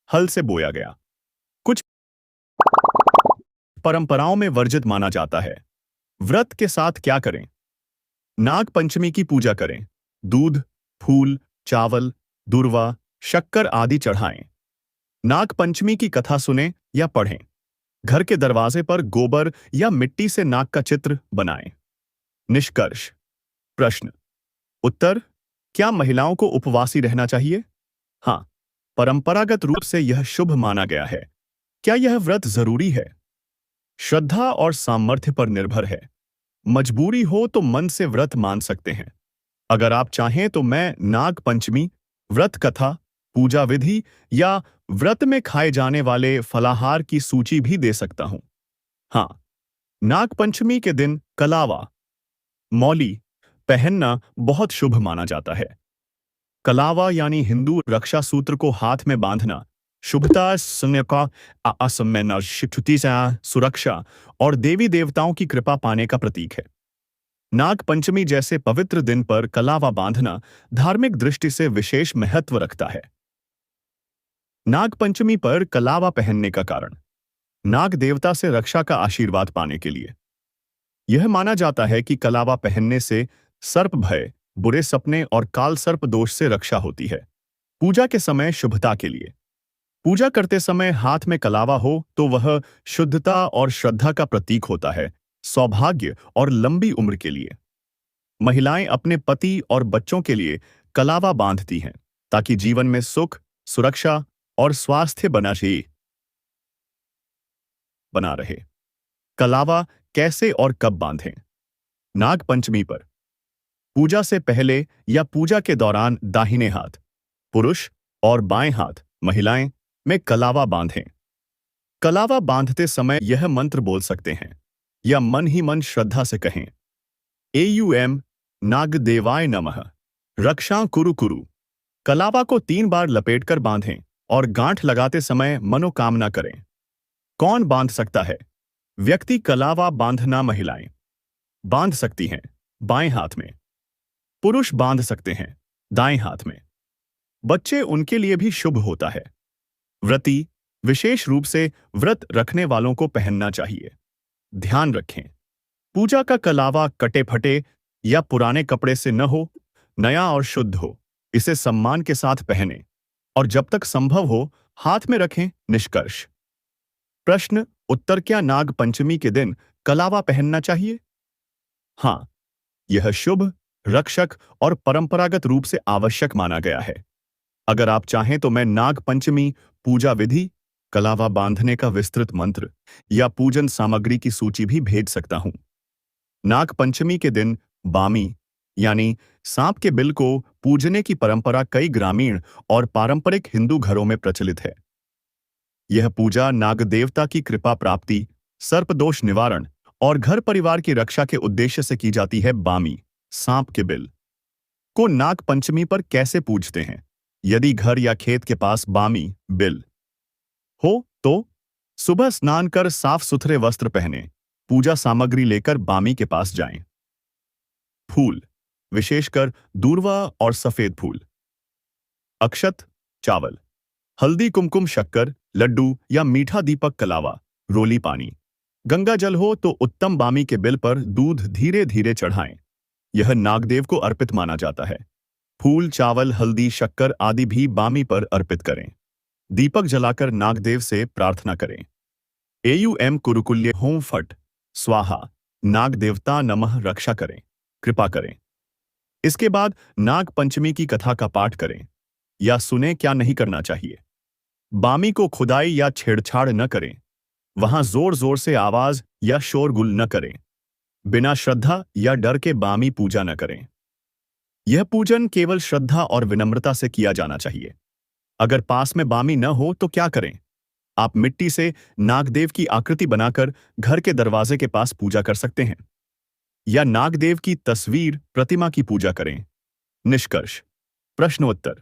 हल से बोया गया, कुछ परंपराओं में वर्जित माना जाता है। व्रत के साथ क्या करें? नाग पंचमी की पूजा करें। दूध, फूल, चावल, दूर्वा, शक्कर आदि चढ़ाएं। नाग पंचमी की कथा सुनें या पढ़ें। घर के दरवाजे पर गोबर या मिट्टी से नाग का चित्र बनाएं। निष्कर्ष: प्रश्न, उत्तर: क्या महिलाओं को उपवासी रहना चाहिए? हाँ, परंपरागत रूप से यह शुभ माना गया है। क्या यह व्रत जरूरी है? श्रद्धा और सामर्थ्य पर निर्भर है। मजबूरी हो तो मन से व्रत मान सकते हैं। अगर आप चाहें तो मैं नाग पंचमी व्रत कथा, पूजा विधि या व्रत में खाए जाने वाले फलाहार की सूची भी दे सकता हूं। हाँ, नाग पंचमी के दिन कलावा, मौली पहनना बहुत शुभ माना जाता है। कलावा यानी हिंदू रक्षा सूत्र को हाथ में बांधना शुभता, सुरक्षा और देवी देवताओं की कृपा पाने का प्रतीक है। नाग पंचमी जैसे पवित्र दिन पर कलावा बांधना धार्मिक दृष्टि से विशेष महत्व रखता है। नाग पंचमी पर कलावा पहनने का कारण: नाग देवता से रक्षा का आशीर्वाद पाने के लिए। यह माना जाता है कि कलावा पहनने से सर्प भय, बुरे सपने और काल सर्प दोष से रक्षा होती है। पूजा के समय शुभता के लिए: पूजा करते समय हाथ में कलावा हो तो वह शुद्धता और श्रद्धा का प्रतीक होता है। सौभाग्य और लंबी उम्र के लिए महिलाएं अपने पति और बच्चों के लिए कलावा बांधती हैं ताकि जीवन में सुख, सुरक्षा और स्वास्थ्य बना रहे। बना रहे। कलावा कैसे और कब बांधें? नाग पंचमी पर पूजा से पहले या पूजा के दौरान दाहिने हाथ पुरुष और बाएं हाथ महिलाएं में कलावा बांधें। कलावा बांधते समय यह मंत्र बोल सकते हैं या मन ही मन श्रद्धा से कहें, एयुएम नागदेवाय नमः, रक्षां कुरु कुरु। कलावा को 3 बार लपेटकर बांधें और गांठ लगाते समय मनोकामना करें। कौन बांध सकता है? व्यक्ति कलावा बांधना महिलाएं बांध सकती हैं बाएं हाथ में, पुरुष बांध सकते हैं दाएं हाथ में। बच्चे उनके लिए भी शुभ होता है। व्रती विशेष रूप से व्रत रखने वालों को पहनना चाहिए। ध्यान रखें, पूजा का कलावा कटे फटे या पुराने कपड़े से न हो, नया और शुद्ध हो। इसे सम्मान के साथ पहने और जब तक संभव हो हाथ में रखें। निष्कर्ष प्रश्न उत्तर, क्या नाग पंचमी के दिन कलावा पहनना चाहिए? हाँ, यह शुभ, रक्षक और परंपरागत रूप से आवश्यक माना गया है। अगर आप चाहें तो मैं नाग पंचमी पूजा विधि, कलावा बांधने का विस्तृत मंत्र या पूजन सामग्री की सूची भी भेज सकता हूं। नाग पंचमी के दिन बामी यानी सांप के बिल को पूजने की परंपरा कई ग्रामीण और पारंपरिक हिंदू घरों में प्रचलित है। यह पूजा नाग देवता की कृपा प्राप्ति, सर्पदोष निवारण और घर परिवार की रक्षा के उद्देश्य से की जाती है। बामी सांप के बिल को नाग पंचमी पर कैसे पूजते हैं? यदि घर या खेत के पास बामी बिल हो तो सुबह स्नान कर साफ सुथरे वस्त्र पहने, पूजा सामग्री लेकर बामी के पास जाएं। फूल, विशेषकर दूर्वा और सफेद फूल। अक्षत, चावल, हल्दी, कुमकुम, शक्कर, लड्डू या मीठा दीपक, कलावा, रोली, पानी। गंगा जल हो तो उत्तम। बामी के बिल पर दूध धीरे धीरे चढ़ाएं। यह नागदेव को अर्पित माना जाता है। फूल, चावल, हल्दी, शक्कर आदि भी बामी पर अर्पित करें। दीपक जलाकर नागदेव से प्रार्थना करें। एयुएम कुरुकुल्य होम फट स्वाहा, नाग देवता नमः, रक्षा करें, कृपा करें। इसके बाद नाग पंचमी की कथा का पाठ करें या सुने। क्या नहीं करना चाहिए? बामी को खुदाई या छेड़छाड़ न करें। वहां जोर जोर से आवाज या शोरगुल न करें। बिना श्रद्धा या डर के बामी पूजा न करें। यह पूजन केवल श्रद्धा और विनम्रता से किया जाना चाहिए। अगर पास में बामी न हो तो क्या करें? आप मिट्टी से नागदेव की आकृति बनाकर घर के दरवाजे के पास पूजा कर सकते हैं या नागदेव की तस्वीर, प्रतिमा की पूजा करें। निष्कर्ष प्रश्नोत्तर,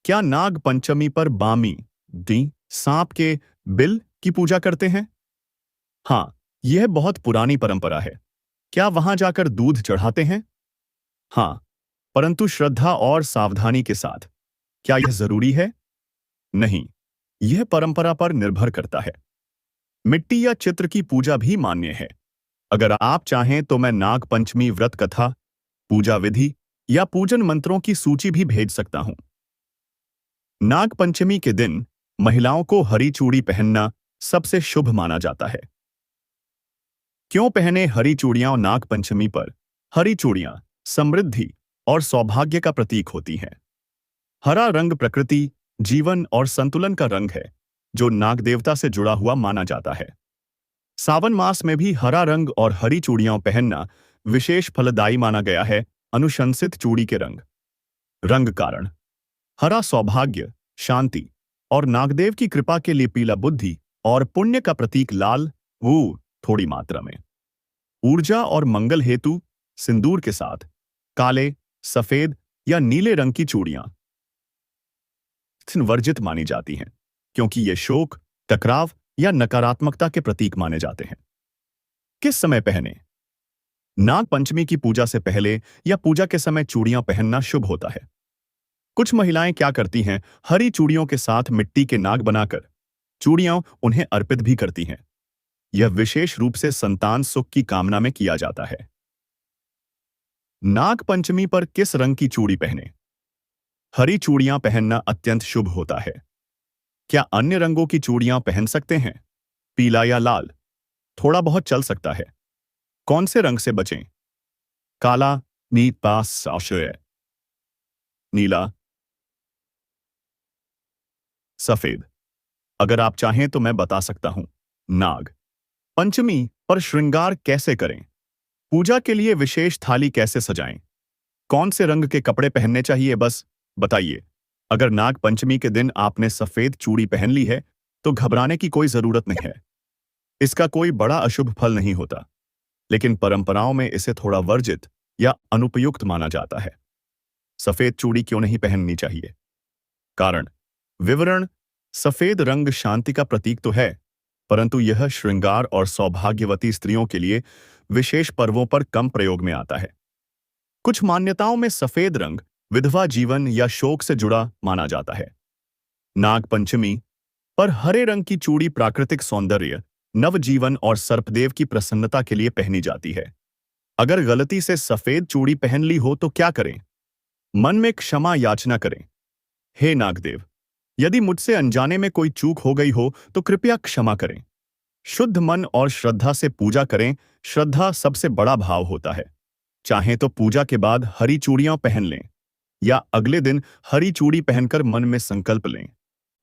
क्या नाग पंचमी पर बामी दी सांप के बिल की पूजा करते हैं? हाँ, यह बहुत पुरानी परंपरा है। क्या वहां जाकर दूध चढ़ाते हैं? हाँ, परंतु श्रद्धा और सावधानी के साथ। क्या यह जरूरी है? नहीं, यह परंपरा पर निर्भर करता है। मिट्टी या चित्र की पूजा भी मान्य है। अगर आप चाहें तो मैं नाग पंचमी व्रत कथा, पूजा विधि या पूजन मंत्रों की सूची भी भेज सकता हूं। नाग पंचमी के दिन महिलाओं को हरी चूड़ी पहनना सबसे शुभ माना जाता है। क्यों पहने हरी चूड़ियां नाग पंचमी पर? हरी चूड़ियां समृद्धि और सौभाग्य का प्रतीक होती हैं। हरा रंग प्रकृति, जीवन और संतुलन का रंग है, जो नाग देवता से जुड़ा हुआ माना जाता है। सावन मास में भी हरा रंग और हरी चूड़ियां पहनना विशेष फलदायी माना गया है। अनुशंसित चूड़ी के रंग। रंग कारण: हरा सौभाग्य, शांति और नागदेव की कृपा के लिए, पीला बुद्धि और पुण्य का प्रतीक, लाल वो थोड़ी मात्रा में ऊर्जा और मंगल हेतु, सिंदूर के साथ काले, सफेद या नीले रंग की चूड़ियां वर्जित मानी जाती हैं, क्योंकि ये शोक, टकराव या नकारात्मकता के प्रतीक माने जाते हैं। किस समय पहने? नाग पंचमी की पूजा से पहले या पूजा के समय चूड़ियां पहनना शुभ होता है। कुछ महिलाएं क्या करती हैं, हरी चूड़ियों के साथ मिट्टी के नाग बनाकर चूड़ियां उन्हें अर्पित भी करती हैं। यह विशेष रूप से संतान सुख की कामना में किया जाता है। नाग पंचमी पर किस रंग की चूड़ी पहने? हरी चूड़ियां पहनना अत्यंत शुभ होता है। क्या अन्य रंगों की चूड़ियां पहन सकते हैं? पीला या लाल थोड़ा बहुत चल सकता है। कौन से रंग से बचें? काला, नीपास, आश्रय, नीला, सफेद। अगर आप चाहें तो मैं बता सकता हूं। नाग पंचमी पर श्रृंगार कैसे करें? पूजा के लिए विशेष थाली कैसे सजाएं? कौन से रंग के कपड़े पहनने चाहिए, बस बताइए। अगर नाग पंचमी के दिन आपने सफेद चूड़ी पहन ली है तो घबराने की कोई जरूरत नहीं है। इसका कोई बड़ा अशुभ फल नहीं होता, लेकिन परंपराओं में इसे थोड़ा वर्जित या अनुपयुक्त माना जाता है। सफेद चूड़ी क्यों नहीं पहननी चाहिए? कारण, विवरण। सफेद रंग शांति का प्रतीक तो है, परंतु यह श्रृंगार और सौभाग्यवती स्त्रियों के लिए विशेष पर्वों पर कम प्रयोग में आता है। कुछ मान्यताओं में सफेद रंग विधवा जीवन या शोक से जुड़ा माना जाता है। नाग पंचमी पर हरे रंग की चूड़ी प्राकृतिक सौंदर्य, नवजीवन और सर्पदेव की प्रसन्नता के लिए पहनी जाती है। अगर गलती से सफेद चूड़ी पहन ली हो तो क्या करें? मन में क्षमा याचना करें। हे नागदेव, यदि मुझसे अनजाने में कोई चूक हो गई हो तो कृपया क्षमा करें। शुद्ध मन और श्रद्धा से पूजा करें। श्रद्धा सबसे बड़ा भाव होता है। चाहें तो पूजा के बाद हरी चूड़ियां पहन लें या अगले दिन हरी चूड़ी पहनकर मन में संकल्प लें।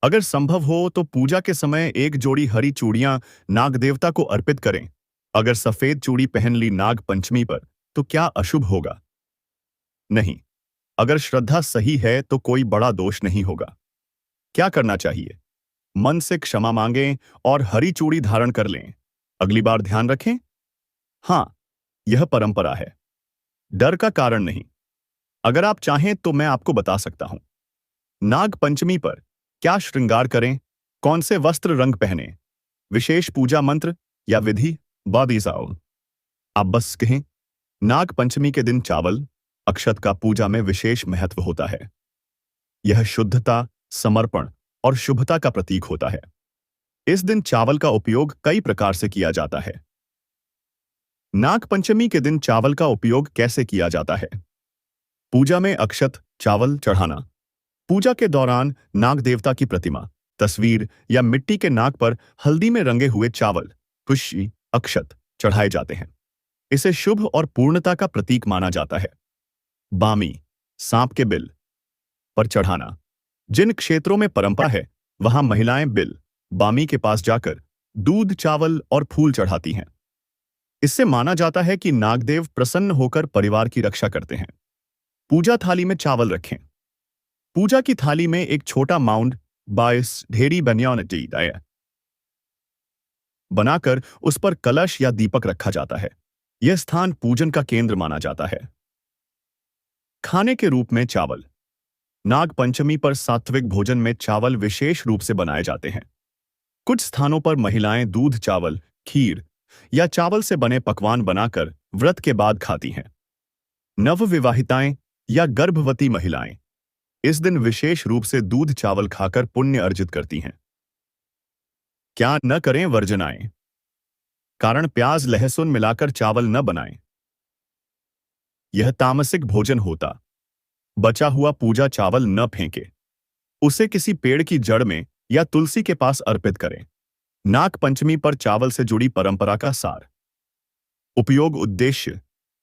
अगर संभव हो तो पूजा के समय एक जोड़ी हरी चूड़ियां नाग देवता को अर्पित करें। अगर सफेद चूड़ी पहन ली नाग पंचमी पर तो क्या अशुभ होगा? नहीं। अगर श्रद्धा सही है तो कोई बड़ा दोष नहीं होगा। क्या करना चाहिए? मन से क्षमा मांगें और हरी चूड़ी धारण कर लें। अगली बार ध्यान रखें। हाँ, यह परंपरा है, डर का कारण नहीं। अगर आप चाहें तो मैं आपको बता सकता हूं। नाग पंचमी पर क्या श्रृंगार करें, कौन से वस्त्र रंग पहने, विशेष पूजा मंत्र या विधि बादीजाओ। आप बस कहें। नाग पंचमी के दिन चावल, अक्षत का पूजा में विशेष महत्व होता है। यह शुद्धता, समर्पण और शुभता का प्रतीक होता है। इस दिन चावल का उपयोग कई प्रकार से किया जाता है। नाग पंचमी के दिन चावल का उपयोग कैसे किया जाता है? पूजा में अक्षत, चावल चढ़ाना। पूजा के दौरान नाग देवता की प्रतिमा, तस्वीर या मिट्टी के नाग पर हल्दी में रंगे हुए चावल, खुशी, अक्षत चढ़ाए जाते हैं। इसे शुभ और पूर्णता का प्रतीक माना जाता है। बामी, सांप के बिल पर चढ़ाना। जिन क्षेत्रों में परंपरा है वहां महिलाएं बिल, बामी के पास जाकर दूध, चावल और फूल चढ़ाती हैं। इससे माना जाता है कि नागदेव प्रसन्न होकर परिवार की रक्षा करते हैं। पूजा थाली में चावल रखें। पूजा की थाली में एक छोटा माउंड बायस ढेरी बनाकर उस पर कलश या दीपक रखा जाता है। यह स्थान पूजन का केंद्र माना जाता है। खाने के रूप में चावल। नाग पंचमी पर सात्विक भोजन में चावल विशेष रूप से बनाए जाते हैं। कुछ स्थानों पर महिलाएं दूध, चावल, खीर या चावल से बने पकवान बनाकर व्रत के बाद खाती हैं। नवविवाहिताएं या गर्भवती महिलाएं इस दिन विशेष रूप से दूध, चावल खाकर पुण्य अर्जित करती हैं। क्या न करें वर्जनाएं? कारण, प्याज, लहसुन मिलाकर चावल न बनाएं। यह तामसिक भोजन होता। बचा हुआ पूजा चावल न फेंके। उसे किसी पेड़ की जड़ में या तुलसी के पास अर्पित करें। नाग पंचमी पर चावल से जुड़ी परंपरा का सार। उपयोग, उद्देश्य।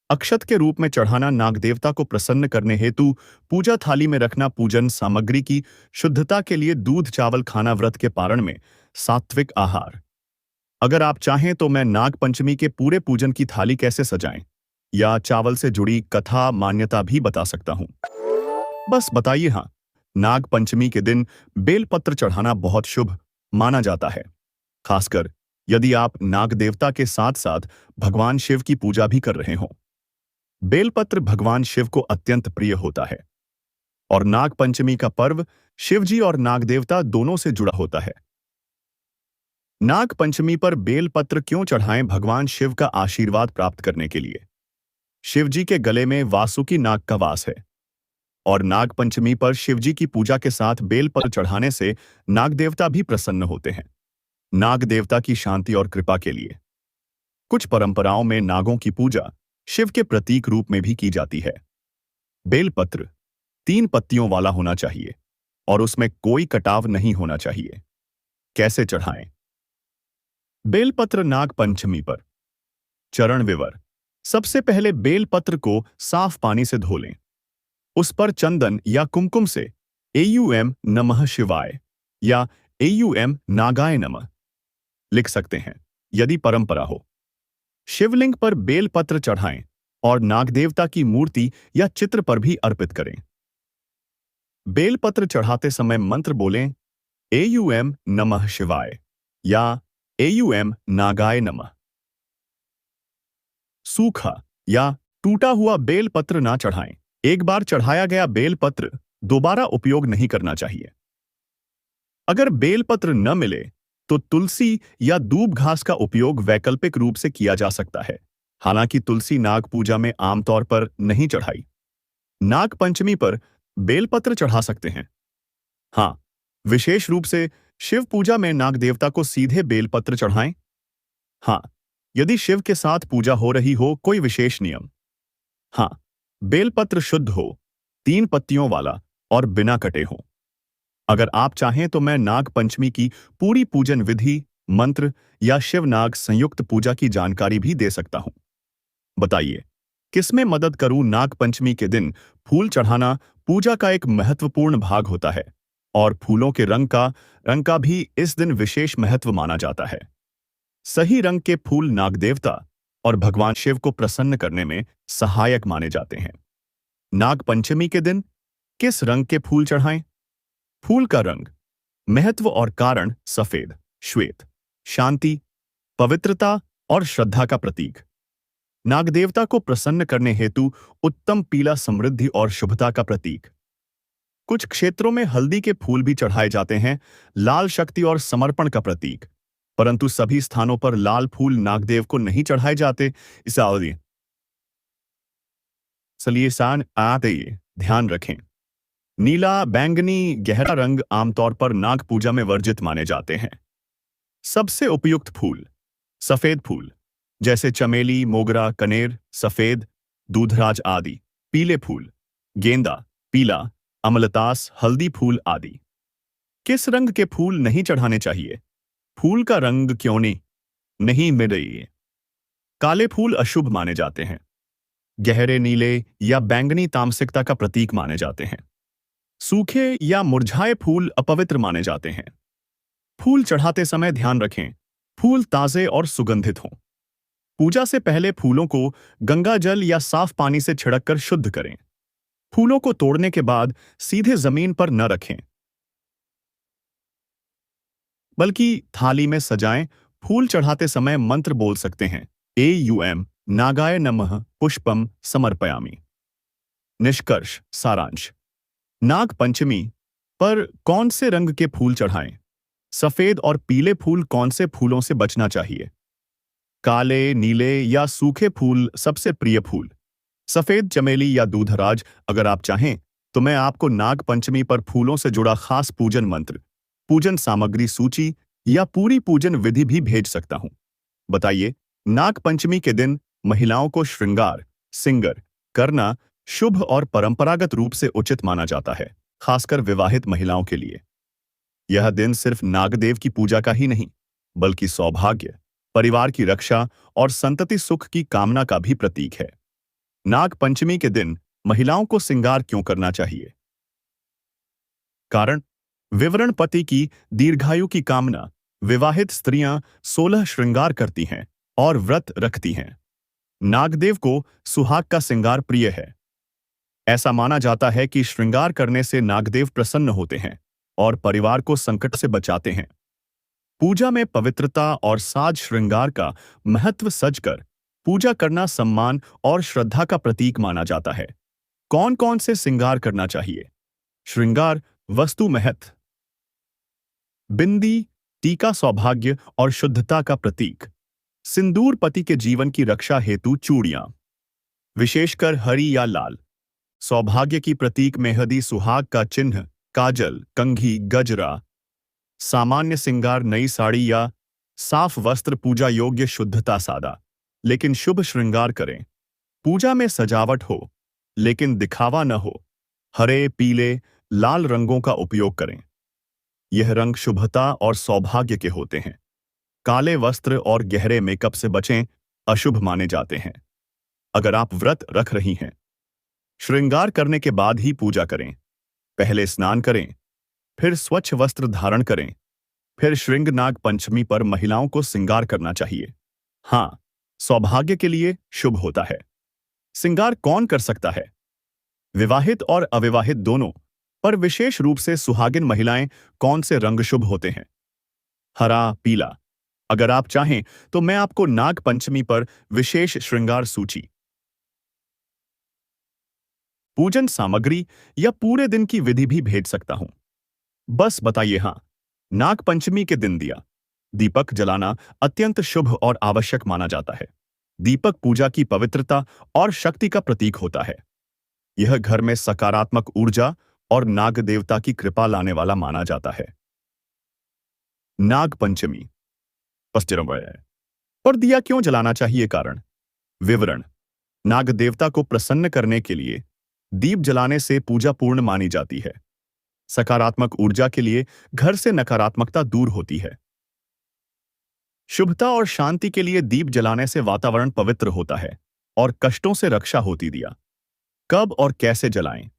अक्षत के रूप में चढ़ाना, नाग देवता को प्रसन्न करने हेतु पूजा थाली में रखना। पूजन सामग्री की शुद्धता के लिए दूध, चावल खाना। व्रत के पारण में सात्विक आहार। अगर आप चाहें तो मैं नाग पंचमी के पूरे पूजन की थाली कैसे सजाएं या चावल से जुड़ी कथा, मान्यता भी बता सकता हूं। बस बताइए। हाँ, नाग पंचमी के दिन बेलपत्र चढ़ाना बहुत शुभ माना जाता है, खासकर यदि आप नाग देवता के साथ साथ भगवान शिव की पूजा भी कर रहे हों। बेलपत्र भगवान शिव को अत्यंत प्रिय होता है और नाग पंचमी का पर्व शिव जी और नाग देवता दोनों से जुड़ा होता है। नाग पंचमी पर बेलपत्र क्यों चढ़ाएं? भगवान शिव का आशीर्वाद प्राप्त करने के लिए। शिव जी के गले में वासुकी नाग का वास है और नाग पंचमी पर शिव जी की पूजा के साथ बेलपत्र चढ़ाने से नाग देवता भी प्रसन्न होते हैं। नाग देवता की शांति और कृपा के लिए कुछ परंपराओं में नागों की पूजा शिव के प्रतीक रूप में भी की जाती है। बेलपत्र 3 पत्तियों वाला होना चाहिए और उसमें कोई कटाव नहीं होना चाहिए। कैसे चढ़ाएं? बेलपत्र नाग पंचमी पर। चरण विवर। सबसे पहले बेलपत्र को साफ पानी से धो लें। उस पर चंदन या कुमकुम से एयूएम नमः शिवाय या एयूएम नागाय नमः लिख सकते हैं। यदि परंपरा हो। शिवलिंग पर बेलपत्र चढ़ाएं और नागदेवता की मूर्ति या चित्र पर भी अर्पित करें। बेलपत्र चढ़ाते समय मंत्र बोलें, एयूएम नमः शिवाय या एयूएम नागाय नमः। सूखा या टूटा हुआ बेलपत्र ना चढ़ाएं। एक बार चढ़ाया गया बेलपत्र दोबारा उपयोग नहीं करना चाहिए। अगर बेलपत्र न मिले तो तुलसी या दूब घास का उपयोग वैकल्पिक रूप से किया जा सकता है। हालांकि तुलसी नाग पूजा में आमतौर पर नहीं चढ़ाई। नाग पंचमी पर बेलपत्र चढ़ा सकते हैं। हाँ, विशेष रूप से शिव पूजा में नाग देवता को सीधे बेलपत्र चढ़ाएं। हाँ, यदि शिव के साथ पूजा हो रही हो, कोई विशेष नियम। हाँ, बेलपत्र शुद्ध हो, 3 पत्तियों वाला और बिना कटे हो। अगर आप चाहें तो मैं नाग पंचमी की पूरी पूजन विधि, मंत्र या शिव नाग संयुक्त पूजा की जानकारी भी दे सकता हूं। बताइए, किसमें मदद करूं? नाग पंचमी के दिन फूल चढ़ाना पूजा का एक महत्वपूर्ण भाग होता है और फूलों के रंग का भी इस दिन विशेष महत्व माना जाता है। सही रंग के फूल नाग देवता और भगवान शिव को प्रसन्न करने में सहायक माने जाते हैं। नाग पंचमी के दिन किस रंग के फूल चढ़ाएं? फूल का रंग, महत्व और कारण सफेद, श्वेत, शांति, पवित्रता और श्रद्धा का प्रतीक। नागदेवता को प्रसन्न करने हेतु उत्तम पीला समृद्धि और शुभता का प्रतीक। कुछ क्षेत्रों में हल्दी के फूल भी चढ़ाए जाते हैं, लाल शक्ति और समर्पण का प्रतीक। परंतु सभी स्थानों पर लाल फूल नागदेव को नहीं चढ़ाए जाते। इसलिए ध्यान रखें। नीला, बैंगनी, गहरा रंग आमतौर पर नाग पूजा में वर्जित माने जाते हैं। सबसे उपयुक्त फूल, सफेद फूल जैसे चमेली, मोगरा, कनेर, सफेद, दूधराज आदि। पीले फूल, गेंदा, पीला, अमलतास, हल्दी फूल आदि। किस रंग के फूल नहीं चढ़ाने चाहिए? फूल का रंग क्यों नहीं मिले? काले फूल अशुभ माने जाते हैं। गहरे नीले या बैंगनी तामसिकता का प्रतीक माने जाते हैं। सूखे या मुरझाए फूल अपवित्र माने जाते हैं। फूल चढ़ाते समय ध्यान रखें, फूल ताजे और सुगंधित हों। पूजा से पहले फूलों को गंगा जल या साफ पानी से छिड़ककर शुद्ध करें। फूलों को तोड़ने के बाद सीधे जमीन पर न रखें, बल्कि थाली में सजाएं। फूल चढ़ाते समय मंत्र बोल सकते हैं, एयूएम नागाय नमः पुष्पम समर्पयामि। निष्कर्ष, सारांश। नाग पंचमी पर कौन से रंग के फूल चढ़ाएं? सफेद और पीले फूल कौन से फूलों से बचना चाहिए? काले, नीले या सूखे फूल सबसे प्रिय फूल? सफेद, चमेली या दूधराज? अगर आप चाहें तो मैं आपको नाग पंचमी पर फूलों से जुड़ा खास पूजन मंत्र, पूजन सामग्री सूची या पूरी पूजन विधि भी भेज सकता हूं। बताइए, नाग पंचमी के दिन महिलाओं को श्रृंगार सिंगर करना शुभ और परंपरागत रूप से उचित माना जाता है, खासकर विवाहित महिलाओं के लिए। यह दिन सिर्फ नागदेव की पूजा का ही नहीं, बल्कि सौभाग्य, परिवार की रक्षा और संतति सुख की कामना का भी प्रतीक है। नाग पंचमी के दिन महिलाओं को श्रृंगार क्यों करना चाहिए? कारण, विवरण, पति की दीर्घायु की कामना। विवाहित स्त्रियां 16 श्रृंगार करती हैं और व्रत रखती हैं। नागदेव को सुहाग का श्रृंगार प्रिय है। ऐसा माना जाता है कि श्रृंगार करने से नागदेव प्रसन्न होते हैं और परिवार को संकट से बचाते हैं। पूजा में पवित्रता और साज श्रृंगार का महत्व सजकर पूजा करना सम्मान और श्रद्धा का प्रतीक माना जाता है। कौन कौन से श्रृंगार करना चाहिए? श्रृंगार वस्तु महत्व। बिंदी, टीका सौभाग्य और शुद्धता का प्रतीक। सिंदूर पति के जीवन की रक्षा हेतु चूड़ियां, विशेषकर हरी या लाल। सौभाग्य की प्रतीक मेहंदी, सुहाग का चिन्ह, काजल, कंघी, गजरा। सामान्य श्रृंगार नई साड़ी या साफ वस्त्र। पूजा योग्य शुद्धता, सादा लेकिन शुभ श्रृंगार करें। पूजा में सजावट हो लेकिन दिखावा न हो। हरे, पीले, लाल रंगों का उपयोग करें। यह रंग शुभता और सौभाग्य के होते हैं। काले वस्त्र और गहरे मेकअप से बचें, अशुभ माने जाते हैं। अगर आप व्रत रख रही हैं, श्रृंगार करने के बाद ही पूजा करें। पहले स्नान करें, फिर स्वच्छ वस्त्र धारण करें। फिर श्रृंग नाग पंचमी पर महिलाओं को श्रृंगार करना चाहिए। हाँ, सौभाग्य के लिए शुभ होता है। श्रृंगार कौन कर सकता है? विवाहित और अविवाहित दोनों, पर विशेष रूप से सुहागिन महिलाएं कौन से रंग शुभ होते हैं? हरा, पीला। अगर आप चाहें तो मैं आपको नाग पंचमी पर विशेष श्रृंगार सूची, पूजन सामग्री या पूरे दिन की विधि भी भेज सकता हूं। बस बताइए। हाँ, नाग पंचमी के दिन दिया दीपक जलाना अत्यंत शुभ और आवश्यक माना जाता है। दीपक पूजा की पवित्रता और शक्ति का प्रतीक होता है। यह घर में सकारात्मक ऊर्जा और नाग देवता की कृपा लाने वाला माना जाता है। नाग पंचमी पर दिया क्यों जलाना चाहिए? कारण, विवरण। नाग देवता को प्रसन्न करने के लिए दीप जलाने से पूजा पूर्ण मानी जाती है। सकारात्मक ऊर्जा के लिए घर से नकारात्मकता दूर होती है। शुभता और शांति के लिए दीप जलाने से वातावरण पवित्र होता है और कष्टों से रक्षा होती। दिया कब और कैसे जलाएं?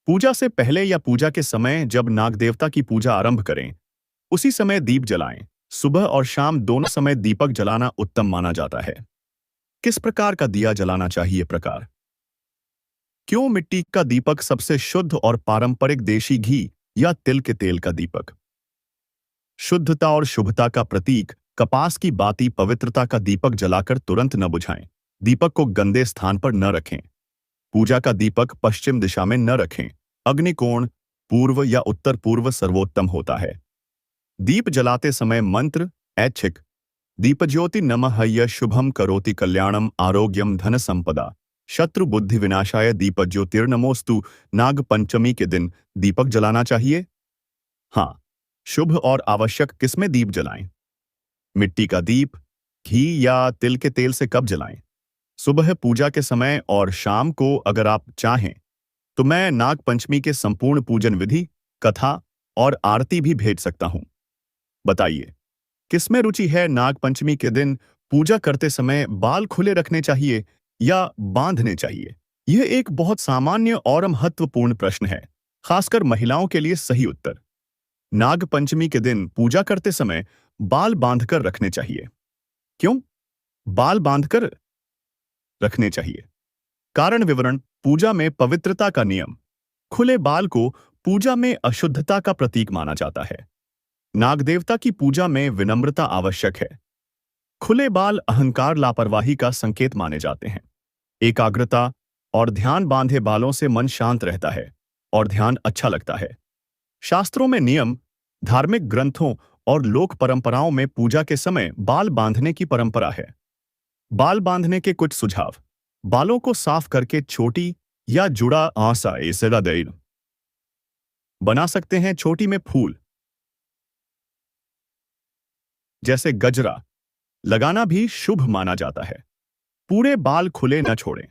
पूजा से पहले या पूजा के समय जब नाग देवता की पूजा आरंभ करें, उसी समय दीप जलाएं। सुबह और शाम दोनों समय दीपक जलाना उत्तम माना जाता है। किस प्रकार का दिया जलाना चाहिए? प्रकार, क्यों मिट्टी का दीपक सबसे शुद्ध और पारंपरिक? देशी घी या तिल के तेल का दीपक, शुद्धता और शुभता का प्रतीक। कपास की बाती पवित्रता का दीपक जलाकर तुरंत न बुझाएं। दीपक को गंदे स्थान पर न रखें। पूजा का दीपक पश्चिम दिशा में न रखें। अग्निकोण पूर्व या उत्तर पूर्व सर्वोत्तम होता है। दीप जलाते समय मंत्र, ऐच्छिक दीपज्योति नमः यह शुभम करोति कल्याणम आरोग्यम धन संपदा शत्रु बुद्धि विनाशाय दीपज्योतिर्नमोस्तु। नाग पंचमी के दिन दीपक जलाना चाहिए। हाँ, शुभ और आवश्यक। किसमें दीप जलाएं? मिट्टी का दीप, घी या तिल के तेल से कब जलाएं? सुबह पूजा के समय और शाम को। अगर आप चाहें तो मैं नाग पंचमी के संपूर्ण पूजन विधि, कथा और आरती भी भेज सकता हूं। बताइए, किसमें रुचि है? नाग पंचमी के दिन पूजा करते समय बाल खुले रखने चाहिए या बांधने चाहिए? यह एक बहुत सामान्य और महत्वपूर्ण प्रश्न है, खासकर महिलाओं के लिए। सही उत्तर, नाग पंचमी के दिन पूजा करते समय बाल बांधकर रखने चाहिए। क्यों बाल बांधकर रखने चाहिए? कारण, विवरण। पूजा में पवित्रता का नियम। खुले बाल को पूजा में अशुद्धता का प्रतीक माना जाता है। नाग देवता की पूजा में विनम्रता आवश्यक है। खुले बाल अहंकार, लापरवाही का संकेत माने जाते हैं। एकाग्रता और ध्यान, बांधे बालों से मन शांत रहता है और ध्यान अच्छा लगता है। शास्त्रों में नियम, धार्मिक ग्रंथों और लोक परंपराओं में पूजा के समय बाल बांधने की परंपरा है। बाल बांधने के कुछ सुझाव। बालों को साफ करके छोटी या जुड़ा आसा ऐसा देर बना सकते हैं। छोटी में फूल जैसे गजरा लगाना भी शुभ माना जाता है। पूरे बाल खुले न छोड़ें।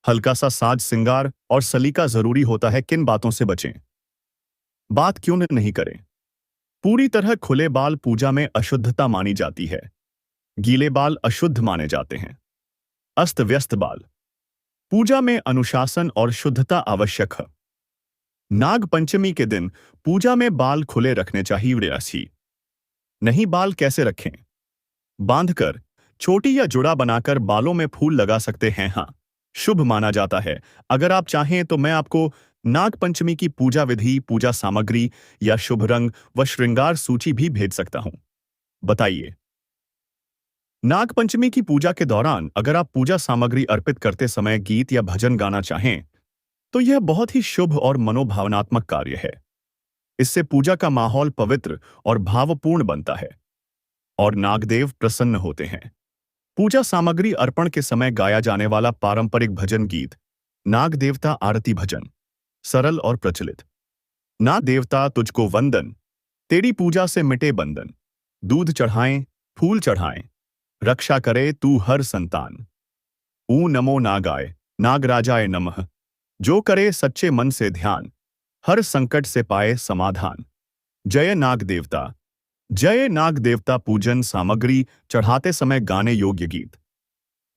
हल्का सा साज श्रृंगार और सलीका जरूरी होता है। किन बातों से बचें? बात क्यों नहीं करें? पूरी तरह खुले बाल पूजा में अशुद्धता मानी जाती है। गीले बाल अशुद्ध माने जाते हैं। अस्त व्यस्त बाल, पूजा में अनुशासन और शुद्धता आवश्यक है। नाग पंचमी के दिन पूजा में बाल खुले रखने चाहिए। नहीं, बाल कैसे रखें? बांधकर, छोटी या जुड़ा बनाकर बालों में फूल लगा सकते हैं। हाँ, शुभ माना जाता है। अगर आप चाहें तो मैं आपको नाग पंचमी की पूजा विधि, पूजा सामग्री या शुभ रंग व श्रृंगार सूची भी भेज सकता हूं। बताइए, नाग पंचमी की पूजा के दौरान अगर आप पूजा सामग्री अर्पित करते समय गीत या भजन गाना चाहें तो यह बहुत ही शुभ और मनोभावनात्मक कार्य है। इससे पूजा का माहौल पवित्र और भावपूर्ण बनता है और नागदेव प्रसन्न होते हैं। पूजा सामग्री अर्पण के समय गाया जाने वाला पारंपरिक भजन गीत, नाग देवता आरती भजन, सरल और प्रचलित। नाग देवता तुझको वंदन, तेरी पूजा से मिटे बंधन, दूध चढ़ाएं, फूल चढ़ाएं, रक्षा करे तू हर संतान। ऊ नमो नागाय, नागराजाय नमः, जो करे सच्चे मन से ध्यान, हर संकट से पाए समाधान। जय नाग देवता, जय नाग देवता। पूजन सामग्री चढ़ाते समय गाने योग्य गीत।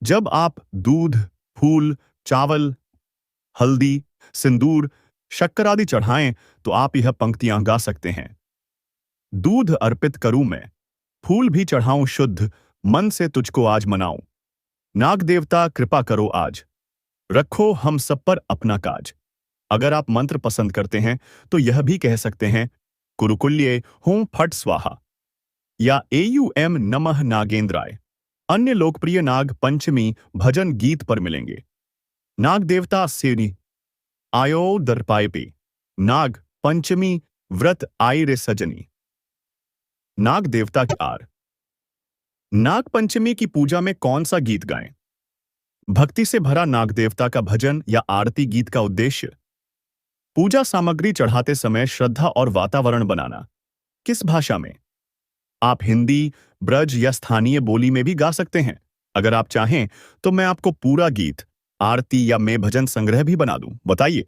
जब आप दूध, फूल, चावल, हल्दी, सिंदूर, शक्कर आदि चढ़ाएं तो आप यह पंक्तियां गा सकते हैं। दूध अर्पित करूं मैं, फूल भी चढ़ाऊं शुद्ध, मन से तुझको आज मनाऊं। नाग देवता कृपा करो आज, रखो हम सब पर अपना काज। अगर आप मंत्र पसंद करते हैं तो यह भी कह सकते हैं कुरुकुल्ये हूं फट स्वाहा या एयुएम नमः नागेंद्राय। अन्य लोकप्रिय नाग पंचमी भजन गीत पर मिलेंगे। नाग देवता सेनी आयो दर्पाय पे, नाग पंचमी व्रत आई रे सजनी। नाग देवता की आर, नाग पंचमी की पूजा में कौन सा गीत गाएं? भक्ति से भरा नाग देवता का भजन या आरती गीत का उद्देश्य पूजा सामग्री चढ़ाते समय श्रद्धा और वातावरण बनाना। किस भाषा में? आप हिंदी, ब्रज या स्थानीय बोली में भी गा सकते हैं। अगर आप चाहें तो मैं आपको पूरा गीत, आरती या मैं भजन संग्रह भी बना दूं, बताइए।